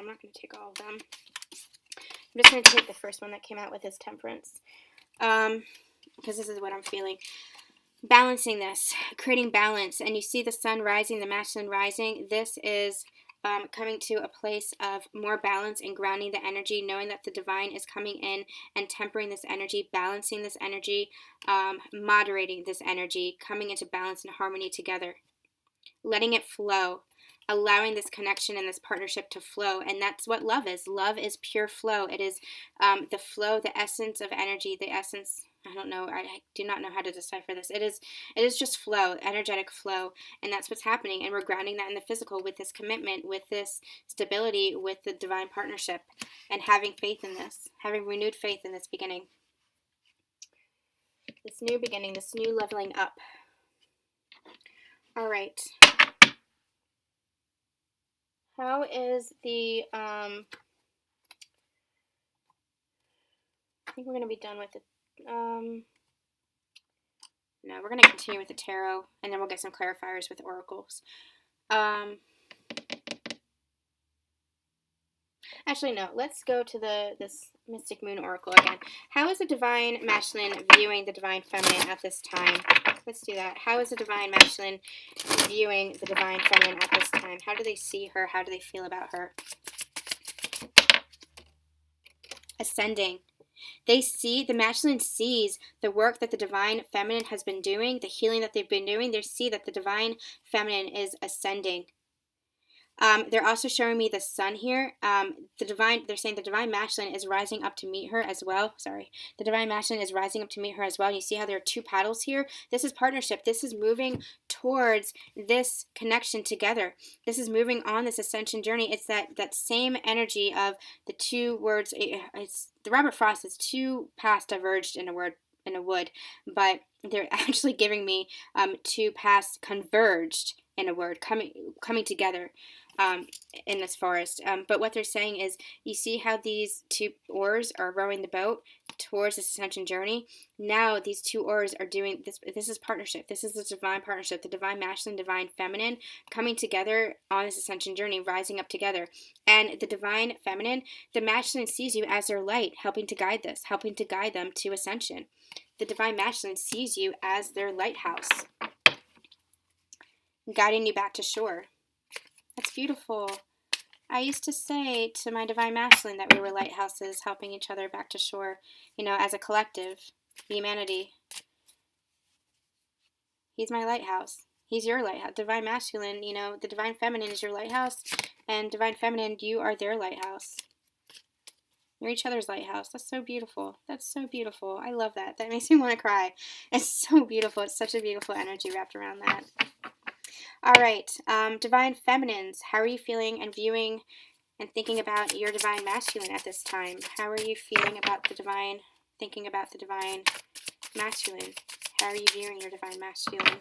not going to take all of them. I'm just going to take the first one that came out with his temperance, because this is what I'm feeling. Balancing this, creating balance, and you see the sun rising, the masculine rising. This is coming to a place of more balance and grounding the energy, knowing that the divine is coming in and tempering this energy, balancing this energy, moderating this energy, coming into balance and harmony together, letting it flow, allowing this connection and this partnership to flow. And that's what love is. Love is pure flow. It is the flow, the essence of energy, the essence, I don't know, I do not know how to decipher this. It is just flow, energetic flow, and that's what's happening. And we're grounding that in the physical with this commitment, with this stability, with the divine partnership, and having faith in this, having renewed faith in this beginning. This new beginning, this new leveling up. All right. How is the, I think we're going to be done with it. No, we're going to continue with the tarot, and then we'll get some clarifiers with oracles. Actually, no, let's go to this Mystic Moon Oracle again. How is the divine masculine viewing the divine feminine at this time? Let's do that. How is the divine masculine viewing the divine feminine at this time? How do they see her? How do they feel about her? Ascending. They see, the masculine sees the work that the divine feminine has been doing, the healing that they've been doing. They see that the divine feminine is ascending. They're also showing me the sun here. They're saying the divine masculine is rising up to meet her as well. Sorry. The divine masculine is rising up to meet her as well. You see how there are two paddles here? This is partnership. This is moving towards this connection together. This is moving on this ascension journey. It's that same energy of the two words. It's the Robert Frost is two paths diverged in a wood, but they're actually giving me two paths converged in a word, coming together in this forest. But what they're saying is, you see how these two oars are rowing the boat towards this ascension journey. Now these two oars are doing this. This is partnership. This is the divine partnership, the divine masculine, divine feminine coming together on this ascension journey, rising up together. And the divine feminine, the masculine sees you as their light, helping to guide this, helping to guide them to ascension. The divine masculine sees you as their lighthouse, guiding you back to shore. That's beautiful. I used to say to my divine masculine that we were lighthouses helping each other back to shore, as a collective, humanity. He's my lighthouse. He's your lighthouse. Divine masculine, the divine feminine is your lighthouse, and divine feminine, you are their lighthouse. You're each other's lighthouse. That's so beautiful. That's so beautiful. I love that. That makes me want to cry. It's so beautiful. It's such a beautiful energy wrapped around that. All right, divine feminines, how are you feeling and viewing and thinking about your divine masculine at this time? How are you feeling about the divine, thinking about the divine masculine? How are you viewing your divine masculine?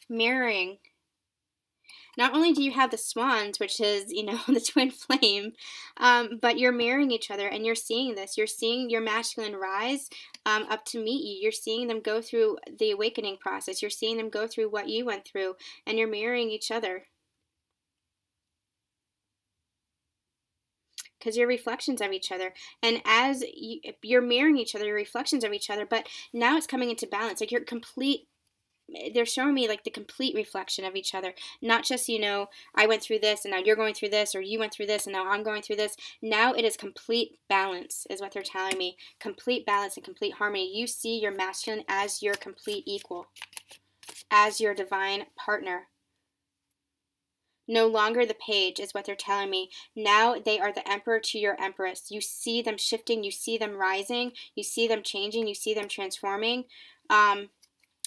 Mirroring. Not only do you have the swans, which is, the twin flame, but you're mirroring each other, and you're seeing this. You're seeing your masculine rise up to meet you. You're seeing them go through the awakening process. You're seeing them go through what you went through, and you're mirroring each other. Because you're reflections of each other. And as you're mirroring each other, you're reflections of each other, but now it's coming into balance. Like, you're complete. They're showing me like the complete reflection of each other, not just, I went through this and now you're going through this, or you went through this and now I'm going through this. Now it is complete balance is what they're telling me. Complete balance and complete harmony. You see your masculine as your complete equal, as your divine partner. No longer the page is what they're telling me. Now they are the emperor to your empress. You see them shifting, you see them rising, you see them changing, you see them transforming.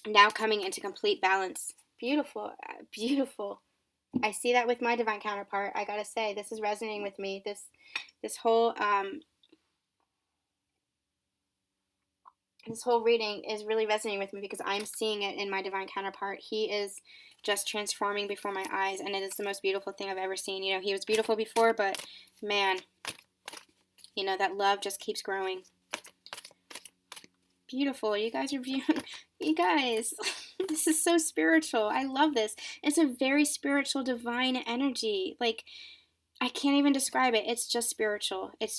Now coming into complete balance. Beautiful, beautiful. I see that with my divine counterpart. I gotta say, this is resonating with me. This whole reading is really resonating with me because I'm seeing it in my divine counterpart. He is just transforming before my eyes, and it is the most beautiful thing I've ever seen. He was beautiful before, but man, You know, that love just keeps growing. Beautiful. You guys are beautiful. You guys, this is so spiritual. I love this. It's a very spiritual, divine energy. Like, I can't even describe it. It's just spiritual. It's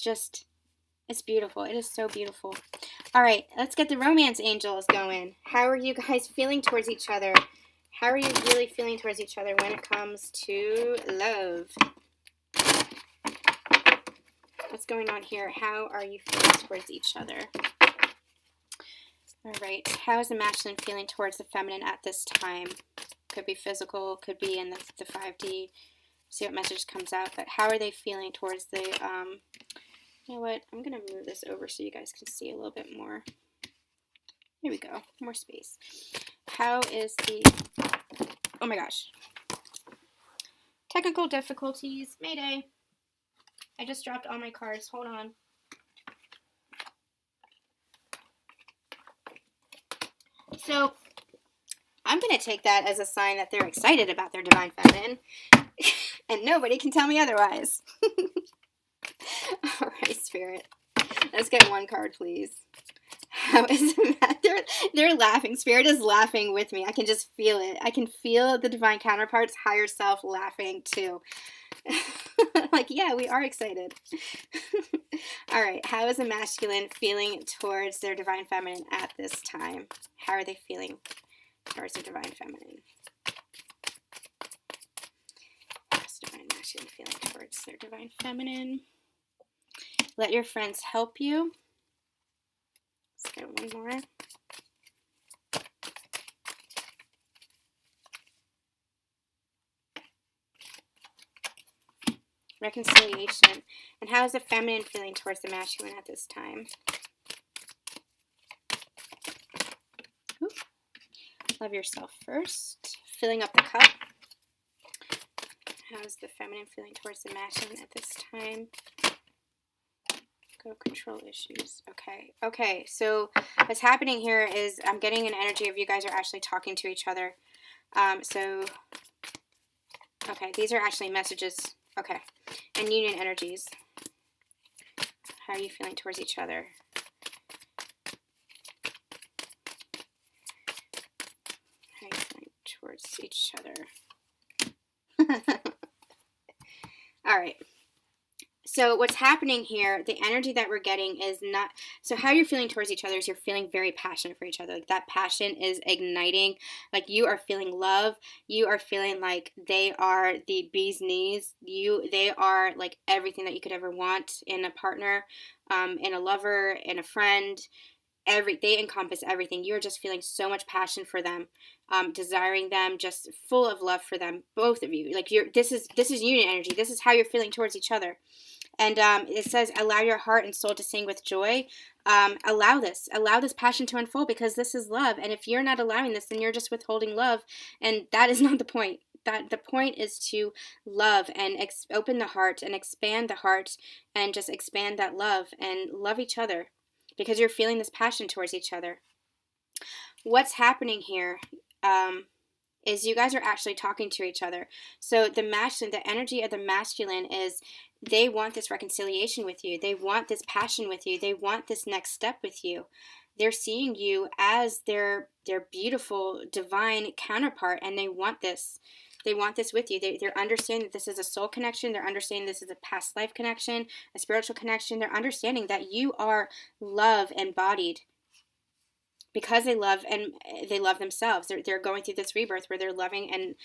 beautiful. It is so beautiful. All right, let's get the romance angels going. How are you guys feeling towards each other? How are you really feeling towards each other when it comes to love? What's going on here? How are you feeling towards each other? All right, how is the masculine feeling towards the feminine at this time? Could be physical, could be in the 5D. See what message comes out. But how are they feeling towards the, you know what? I'm going to move this over so you guys can see a little bit more. Here we go. More space. How is the, oh my gosh. Technical difficulties. Mayday. I just dropped all my cards. Hold on. So, I'm going to take that as a sign that they're excited about their divine feminine. And nobody can tell me otherwise. All right, Spirit. Let's get one card, please. How is it? They're laughing. Spirit is laughing with me. I can just feel it. I can feel the divine counterparts, higher self, laughing too. Like, yeah, we are excited. All right. How is a masculine feeling towards their divine feminine at this time? How are they feeling towards their divine feminine? How's divine masculine feeling towards their divine feminine? Let your friends help you. Let's get one more. Reconciliation. And how is the feminine feeling towards the masculine at this time? Ooh. Love yourself first. Filling up the cup. How is the feminine feeling towards the masculine at this time? Go control issues. Okay. Okay. So what's happening here is I'm getting an energy of you guys are actually talking to each other. Okay. These are actually messages. Okay. And union energies. How are you feeling towards each other? How are you feeling towards each other? All right. So what's happening here, the energy that we're getting is not, so how you're feeling towards each other is you're feeling very passionate for each other. Like that passion is igniting, like you are feeling love. You are feeling like they are the bee's knees. They are like everything that you could ever want in a partner, in a lover, in a friend. They encompass everything. You're just feeling so much passion for them, desiring them, just full of love for them, both of you. Like this is union energy. This is how you're feeling towards each other. And it says, allow your heart and soul to sing with joy. Allow this passion to unfold because this is love. And if you're not allowing this, then you're just withholding love. And that is not the point. That the point is to love and open the heart and expand the heart and just expand that love and love each other because you're feeling this passion towards each other. What's happening here is you guys are actually talking to each other. So the energy of the masculine is they want this reconciliation with you. They want this passion with you. They want this next step with you. They're seeing you as their beautiful, divine counterpart, and they want this. They want this with you. They're understanding that this is a soul connection. They're understanding this is a past life connection, a spiritual connection. They're understanding that you are love embodied. Because they love themselves. They're going through this rebirth where they're loving and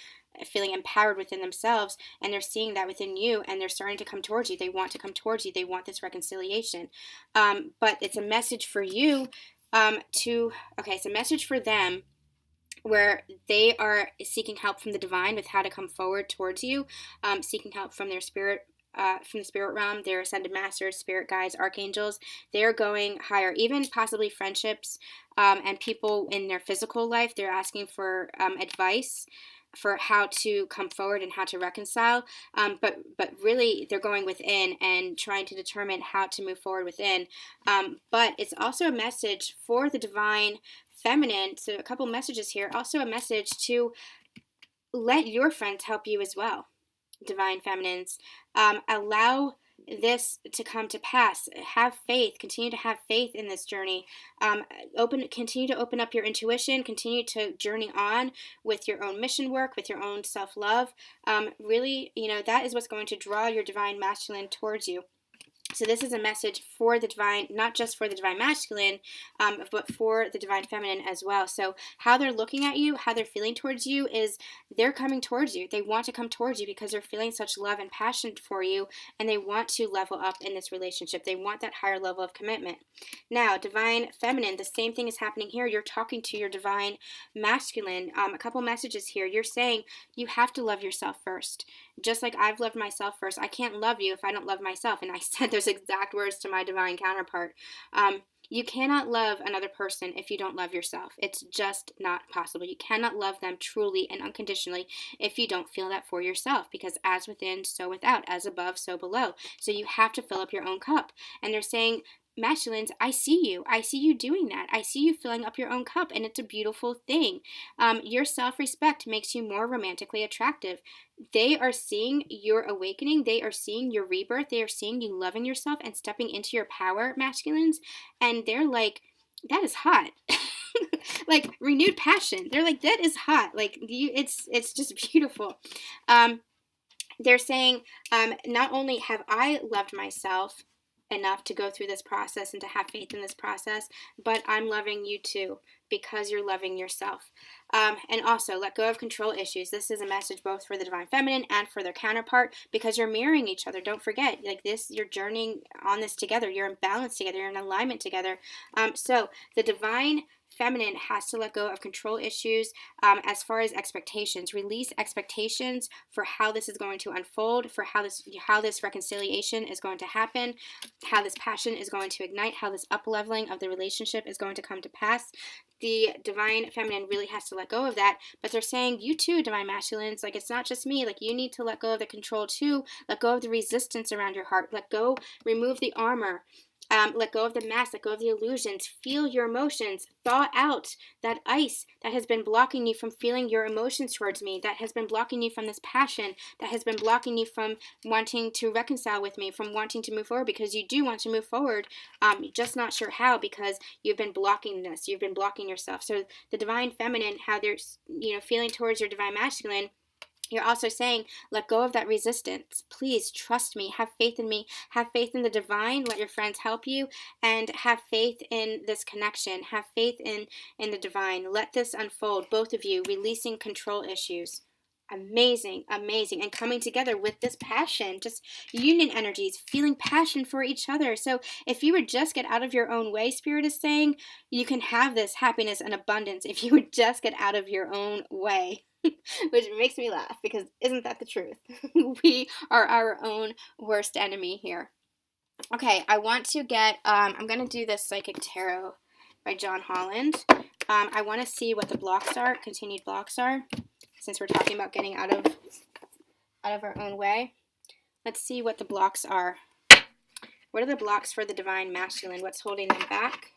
feeling empowered within themselves, and they're seeing that within you, and they're starting to come towards you. They want to come towards you. They want this reconciliation. But it's a message for you it's a message for them where they are seeking help from the divine with how to come forward towards you, seeking help from their spirit, from the spirit realm, their ascended masters, spirit guides, archangels. They're going higher, even possibly friendships and people in their physical life. They're asking for advice for how to come forward and how to reconcile. But really, they're going within and trying to determine how to move forward within. But it's also a message for the divine feminine. So a couple messages here. Also a message to let your friends help you as well. Divine feminines, allow this to come to pass. Have faith. Continue to have faith in this journey. Continue to open up your intuition. Continue to journey on with your own mission work, with your own self-love. Really, that is what's going to draw your divine masculine towards you. So this is a message for the divine, not just for the divine masculine, but for the divine feminine as well. So how they're looking at you, how they're feeling towards you is they're coming towards you. They want to come towards you because they're feeling such love and passion for you, and they want to level up in this relationship. They want that higher level of commitment. Now, divine feminine, the same thing is happening here. You're talking to your divine masculine. A couple messages here. You're saying you have to love yourself first. Just like I've loved myself first, I can't love you if I don't love myself. And I said those exact words to my divine counterpart. You cannot love another person if you don't love yourself. It's just not possible. You cannot love them truly and unconditionally if you don't feel that for yourself, because as within, so without, as above, so below. So you have to fill up your own cup. And they're saying, masculines, I see you. I see you doing that. I see you filling up your own cup, and it's a beautiful thing. Your self-respect makes you more romantically attractive. They are seeing your awakening. They are seeing your rebirth. They are seeing you loving yourself and stepping into your power, masculines. And they're like, that is hot. Like renewed passion. They're like, that is hot. Like it's just beautiful. They're saying, not only have I loved myself enough to go through this process and to have faith in this process, but I'm loving you too because you're loving yourself. And also, let go of control issues. This is a message both for the divine feminine and for their counterpart, because you're mirroring each other. Don't forget, like this, you're journeying on this together. You're in balance together. You're in alignment together. So the divine feminine has to let go of control issues as far as expectations. Release expectations for how this is going to unfold, for how this reconciliation is going to happen, how this passion is going to ignite, how this up-leveling of the relationship is going to come to pass. The divine feminine really has to let go of that, but they're saying, you too, divine masculines, like it's not just me, like you need to let go of the control too, let go of the resistance around your heart, let go, remove the armor. Let go of the mask, let go of the illusions, feel your emotions, thaw out that ice that has been blocking you from feeling your emotions towards me, that has been blocking you from this passion, that has been blocking you from wanting to reconcile with me, from wanting to move forward, because you do want to move forward, just not sure how, because you've been blocking this, you've been blocking yourself. So the divine feminine, how they're feeling towards your divine masculine, you're also saying, let go of that resistance. Please trust me. Have faith in me. Have faith in the divine. Let your friends help you. And have faith in this connection. Have faith in the divine. Let this unfold. Both of you releasing control issues. Amazing, amazing. And coming together with this passion. Just union energies. Feeling passion for each other. So if you would just get out of your own way, Spirit is saying, you can have this happiness and abundance if you would just get out of your own way. Which makes me laugh, because isn't that the truth? We are our own worst enemy here. Okay, I want to get, I'm going to do this Psychic Tarot by John Holland. I want to see what the blocks are, continued blocks are, since we're talking about getting out of our own way. Let's see what the blocks are. What are the blocks for the divine masculine? What's holding them back?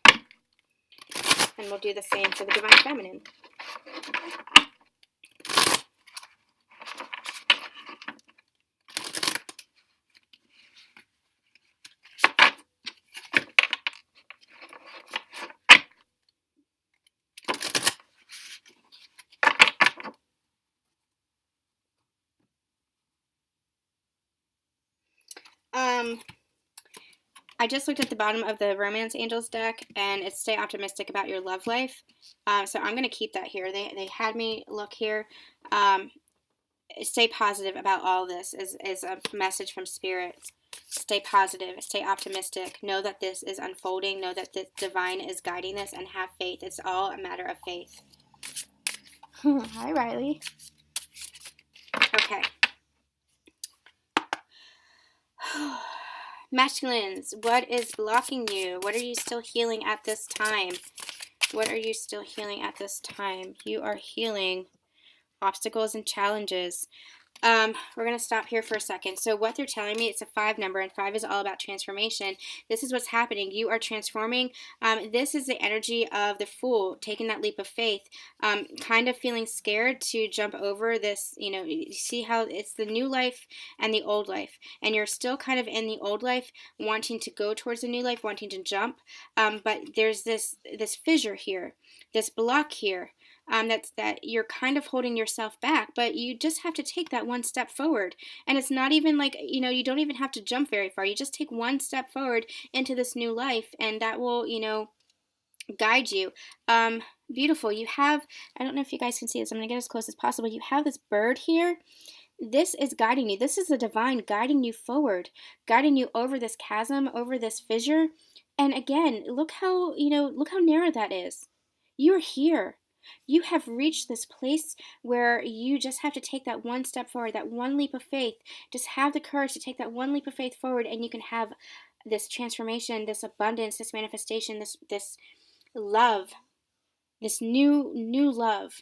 And we'll do the same for the divine feminine. I just looked at the bottom of the Romance Angels deck, and it's stay optimistic about your love life. So I'm going to keep that here. They had me look here. Stay positive about all this is a message from Spirit. Stay positive. Stay optimistic. Know that this is unfolding. Know that the divine is guiding this, and have faith. It's all a matter of faith. Hi, Riley. Okay. Masculines, what is blocking you? What are you still healing at this time? What are you still healing at this time? You are healing obstacles and challenges. We're going to stop here for a second. So what they're telling me, it's a 5 number, and 5 is all about transformation. This is what's happening. You are transforming. This is the energy of the Fool, taking that leap of faith, kind of feeling scared to jump over this. You see how it's the new life and the old life, and you're still kind of in the old life, wanting to go towards the new life, wanting to jump, but there's this fissure here, this block here. That you're kind of holding yourself back, but you just have to take that one step forward. And it's not even like, you don't even have to jump very far. You just take one step forward into this new life, and that will, guide you. Beautiful. You have, I don't know if you guys can see this. I'm going to get as close as possible. You have this bird here. This is guiding you. This is the divine guiding you forward, guiding you over this chasm, over this fissure. And again, look how narrow that is. You're here. You have reached this place where you just have to take that one step forward, that one leap of faith. Just have the courage to take that one leap of faith forward, and you can have this transformation, this abundance, this manifestation, this love, this new love.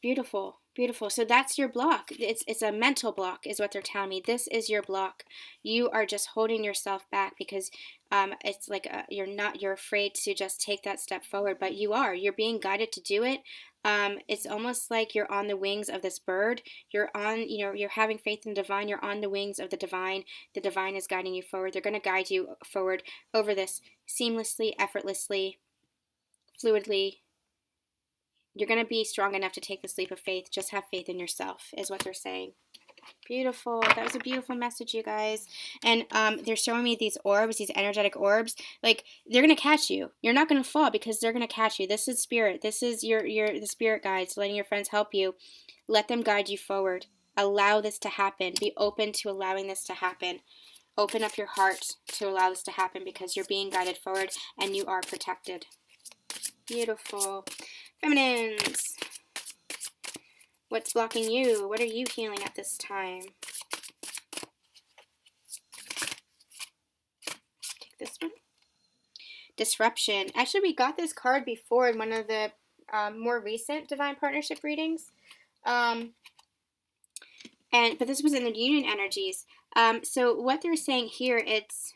Beautiful. Beautiful. So that's your block. It's a mental block is what they're telling me. This is your block. You are just holding yourself back because it's like you're afraid to just take that step forward, but you're being guided to do it. It's almost like you're on the wings of this bird. You're having faith in the divine. You're on the wings of the divine. The divine is guiding you forward. They're going to guide you forward over this seamlessly, effortlessly, fluidly. You're going to be strong enough to take this leap of faith. Just have faith in yourself is what they're saying. Beautiful. That was a beautiful message, you guys. And they're showing me these orbs, these energetic orbs. Like, they're going to catch you. You're not going to fall because they're going to catch you. This is spirit. This is the spirit guides, letting your friends help you. Let them guide you forward. Allow this to happen. Be open to allowing this to happen. Open up your heart to allow this to happen because you're being guided forward and you are protected. Beautiful. Feminines, what's blocking you? What are you healing at this time? Take this one. Disruption. Actually, we got this card before in one of the more recent Divine Partnership readings. But this was in the union energies. So what they're saying here, it's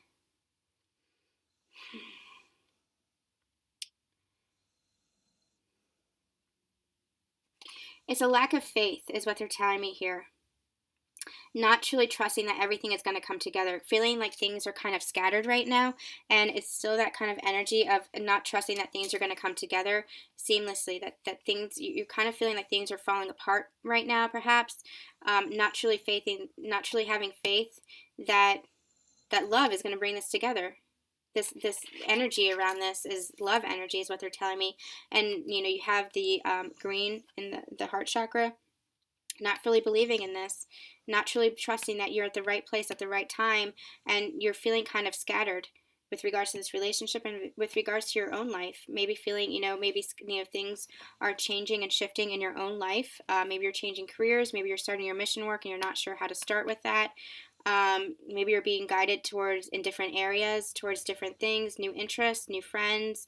a lack of faith is what they're telling me here. Not truly trusting that everything is going to come together. Feeling like things are kind of scattered right now. And it's still that kind of energy of not trusting that things are going to come together seamlessly. That things, you're kind of feeling like things are falling apart right now, perhaps. Not truly having faith that love is going to bring this together. This energy around this is love energy is what they're telling me. And, you have the green in the heart chakra. Not fully believing in this. Not truly trusting that you're at the right place at the right time. And you're feeling kind of scattered with regards to this relationship and with regards to your own life. Maybe feeling, things are changing and shifting in your own life. Maybe you're changing careers. Maybe you're starting your mission work and you're not sure how to start with that. Maybe you're being guided in different areas, towards different things, new interests, new friends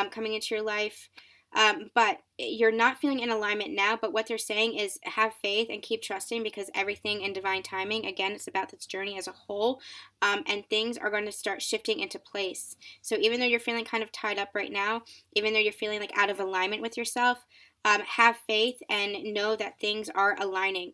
coming into your life. But you're not feeling in alignment now. But what they're saying is have faith and keep trusting because everything in divine timing, again, it's about this journey as a whole. And things are going to start shifting into place. So even though you're feeling kind of tied up right now, even though you're feeling like out of alignment with yourself, have faith and know that things are aligning.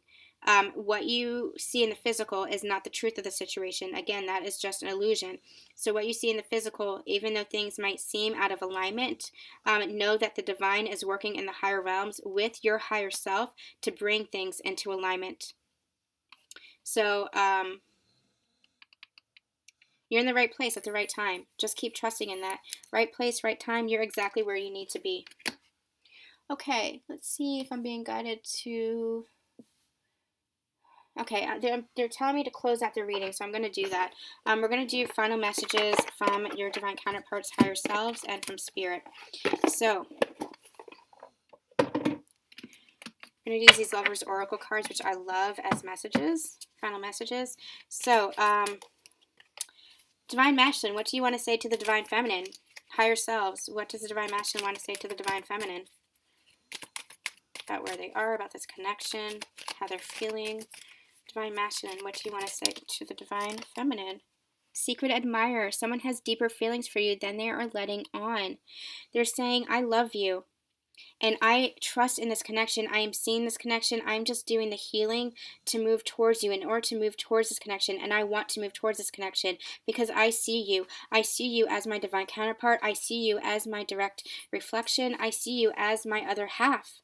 What you see in the physical is not the truth of the situation. Again, that is just an illusion. So what you see in the physical, even though things might seem out of alignment, know that the divine is working in the higher realms with your higher self to bring things into alignment. So you're in the right place at the right time. Just keep trusting in that. Right place, right time. You're exactly where you need to be. Okay, let's see if I'm being guided to... Okay, they're telling me to close out the reading, so I'm going to do that. We're going to do final messages from your divine counterparts, higher selves, and from spirit. So, I'm going to use these Lovers Oracle cards, which I love as messages, final messages. So, Divine Masculine, what do you want to say to the Divine Feminine? Higher selves, what does the Divine Masculine want to say to the Divine Feminine? about where they are, about this connection, how they're feeling. Divine Masculine, what do you want to say to the Divine Feminine? Secret admirer. Someone has deeper feelings for you than they are letting on. They're saying, I love you. And I trust in this connection. I am seeing this connection. I'm just doing the healing to move towards you in order to move towards this connection. And I want to move towards this connection because I see you. I see you as my divine counterpart. I see you as my direct reflection. I see you as my other half.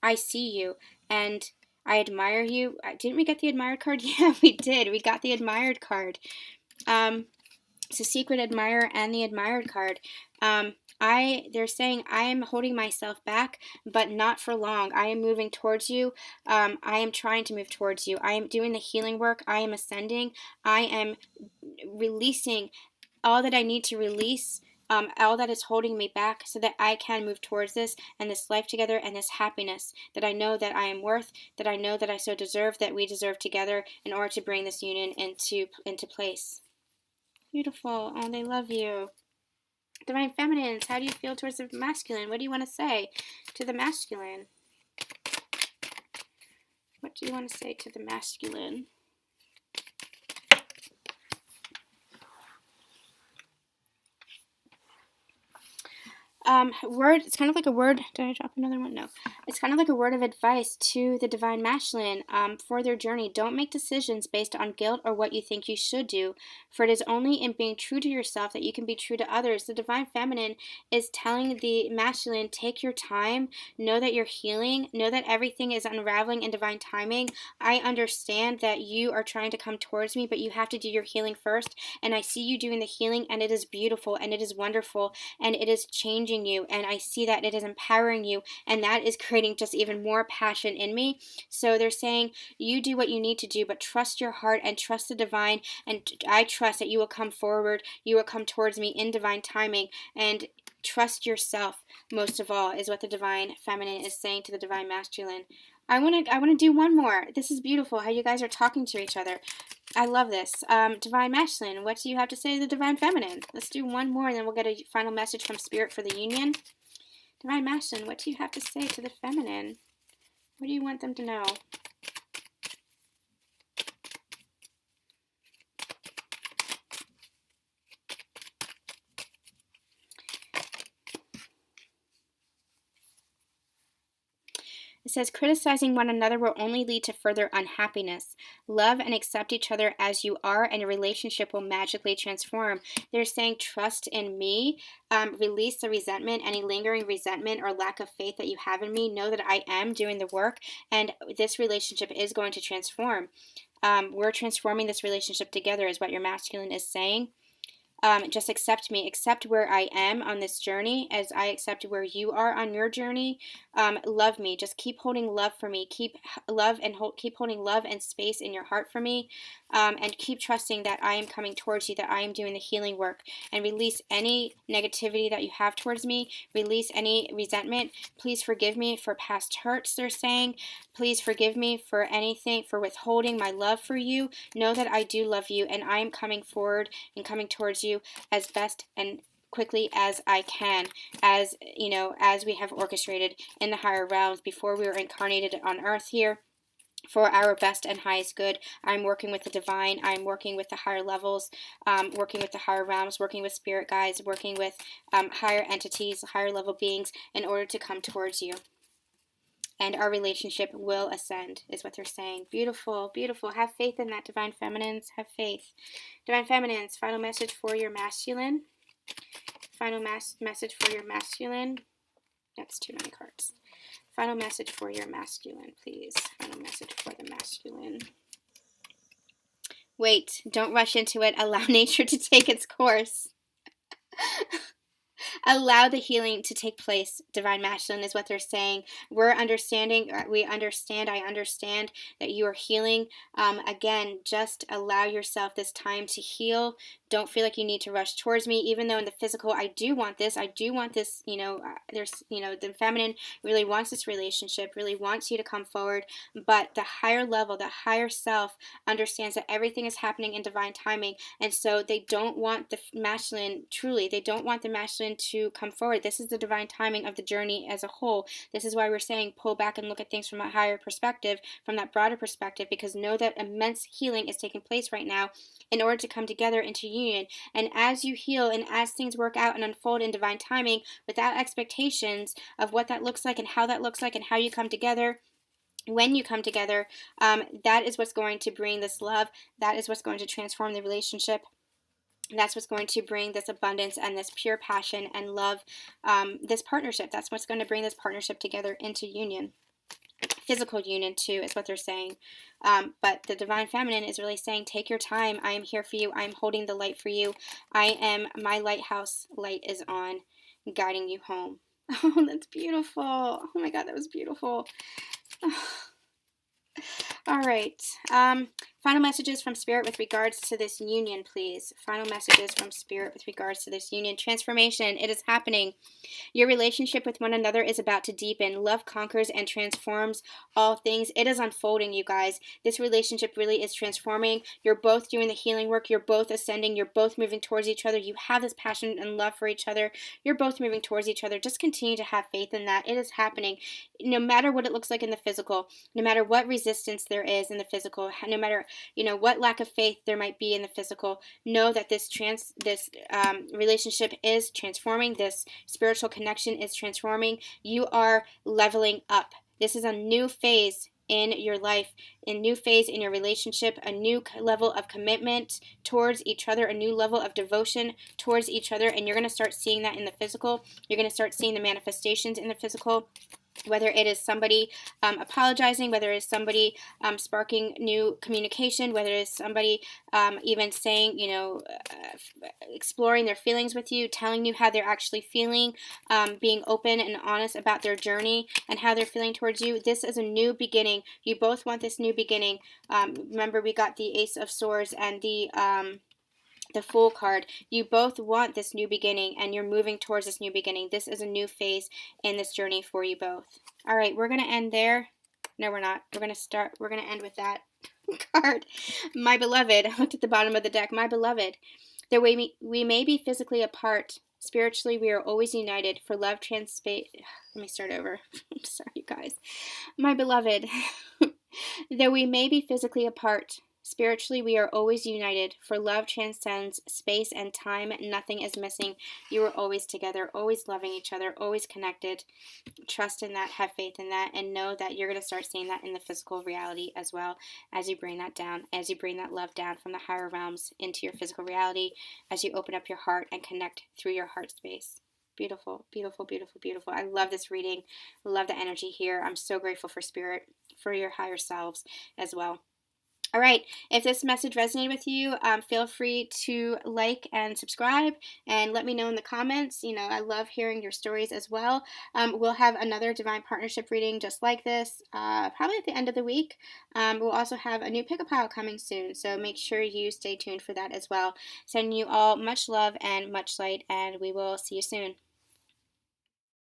I see you and I admire you. Didn't we get the admired card? Yeah, we did. We got the admired card. So secret admirer and the admired card. They're saying I am holding myself back, but not for long. I am moving towards you. I am trying to move towards you. I am doing the healing work. I am ascending. I am releasing all that I need to release, all that is holding me back so that I can move towards this and this life together and this happiness that I know that I am worth, that I know that I so deserve, that we deserve together in order to bring this union into place. Beautiful. Oh, they love you. Divine Feminines, how do you feel towards the masculine? What do you want to say to the masculine? What do you want to say to the masculine? It's kind of like a word. Did I drop another one? No. It's kind of like a word of advice to the Divine Masculine for their journey. Don't make decisions based on guilt or what you think you should do, for it is only in being true to yourself that you can be true to others. The Divine Feminine is telling the Masculine, take your time, know that you're healing, know that everything is unraveling in divine timing. I understand that you are trying to come towards me, but you have to do your healing first, and I see you doing the healing, and it is beautiful, and it is wonderful, and it is changing you, and I see that it is empowering you, and that is creating just even more passion in me. So they're saying you do what you need to do, but trust your heart and trust the divine, and I trust that you will come forward, you will come towards me in divine timing, and trust yourself most of all is what the Divine Feminine is saying to the Divine Masculine. I want to do one more. This is beautiful how you guys are talking to each other. I love this. Divine Masculine, what do you have to say to the Divine Feminine? Let's do one more and then we'll get a final message from Spirit for the union. Divine Masculine, what do you have to say to the Feminine? What do you want them to know? It says, criticizing one another will only lead to further unhappiness. Love and accept each other as you are, and a relationship will magically transform. They're saying, trust in me. Release the resentment, any lingering resentment or lack of faith that you have in me. Know that I am doing the work, and this relationship is going to transform. We're transforming this relationship together is what your masculine is saying. Just accept me, accept where I am on this journey as I accept where you are on your journey. Love me, just keep holding love for me, keep holding love and space in your heart for me, and keep trusting that I am coming towards you, that I am doing the healing work, and release any negativity that you have towards me, release any resentment. Please forgive me for past hurts, they're saying. Please forgive me for anything, for withholding my love for you. Know that I do love you, and I am coming forward and coming towards you as best and quickly as I can, as you know, as we have orchestrated in the higher realms before we were incarnated on earth here for our best and highest good. I'm working with the divine, I'm working with the higher levels, working with the higher realms, working with spirit guides, working with higher entities, higher level beings in order to come towards you. And our relationship will ascend, is what they're saying. Beautiful, beautiful. Have faith in that, Divine Feminines. Have faith. Divine Feminines, final message for your masculine. Final message for your masculine. That's too many cards. Final message for your masculine, please. Final message for the masculine. Wait, don't rush into it. Allow nature to take its course. Allow the healing to take place, Divine Masculine, is what they're saying. We're understanding, I understand that you are healing. Again, just allow yourself this time to heal. Don't feel like you need to rush towards me, even though in the physical, I do want this, you know, the feminine really wants this relationship, really wants you to come forward, but the higher level, the higher self understands that everything is happening in divine timing, and so they don't want the masculine, truly, they don't want the masculine begin to come forward. This is the divine timing of the journey as a whole. This is why we're saying pull back and look at things from a higher perspective, from that broader perspective, because know that immense healing is taking place right now in order to come together into union. And as you heal and as things work out and unfold in divine timing without expectations of what that looks like and how that looks like and how you come together, when you come together, that is what's going to bring this love. That is what's going to transform the relationship. That's what's going to bring this abundance and this pure passion and love, this partnership. That's what's going to bring this partnership together into union. Physical union too is what they're saying. But the divine feminine is really saying, take your time. I am here for you. I am holding the light for you. I am, my lighthouse light is on, guiding you home. Oh, that's beautiful. Oh my God, that was beautiful. All right. Final messages from Spirit with regards to this union, please. Final messages from Spirit with regards to this union. Transformation. It is happening. Your relationship with one another is about to deepen. Love conquers and transforms all things. It is unfolding, you guys. This relationship really is transforming. You're both doing the healing work. You're both ascending. You're both moving towards each other. You have this passion and love for each other. You're both moving towards each other. Just continue to have faith in that. It is happening. No matter what it looks like in the physical, no matter what resistance there is in the physical, no matter what lack of faith there might be in the physical, know that this relationship is transforming. This spiritual connection is transforming. You are leveling up. This is a new phase in your life, a new phase in your relationship, a new level of commitment towards each other, a new level of devotion towards each other, and you're going to start seeing that in the physical. You're going to start seeing the manifestations in the physical. Whether it is somebody apologizing, whether it is somebody sparking new communication, whether it is somebody even saying, exploring their feelings with you, telling you how they're actually feeling, being open and honest about their journey and how they're feeling towards you. This is a new beginning. You both want this new beginning. Remember, we got the Ace of Swords and the Fool card. You both want this new beginning and you're moving towards this new beginning. This is a new phase in this journey for you both. All right, we're going to end there. No, we're not. We're going to end with that card. My beloved, I looked at the bottom of the deck. My beloved, though we may be physically apart, spiritually we are always united, for love Let me start over. I'm sorry, you guys. My beloved, though we may be physically apart, spiritually, we are always united, for love transcends space and time. Nothing is missing. You are always together, always loving each other, always connected. Trust in that, have faith in that, and know that you're going to start seeing that in the physical reality as well as you bring that down, as you bring that love down from the higher realms into your physical reality, as you open up your heart and connect through your heart space. Beautiful, beautiful, beautiful, beautiful. I love this reading. Love the energy here. I'm so grateful for Spirit, for your higher selves as well. All right, if this message resonated with you, feel free to like and subscribe and let me know in the comments. I love hearing your stories as well. We'll have another Divine Partnership reading just like this, probably at the end of the week. We'll also have a new pick-a pile coming soon, so make sure you stay tuned for that as well. Sending you all much love and much light, and we will see you soon.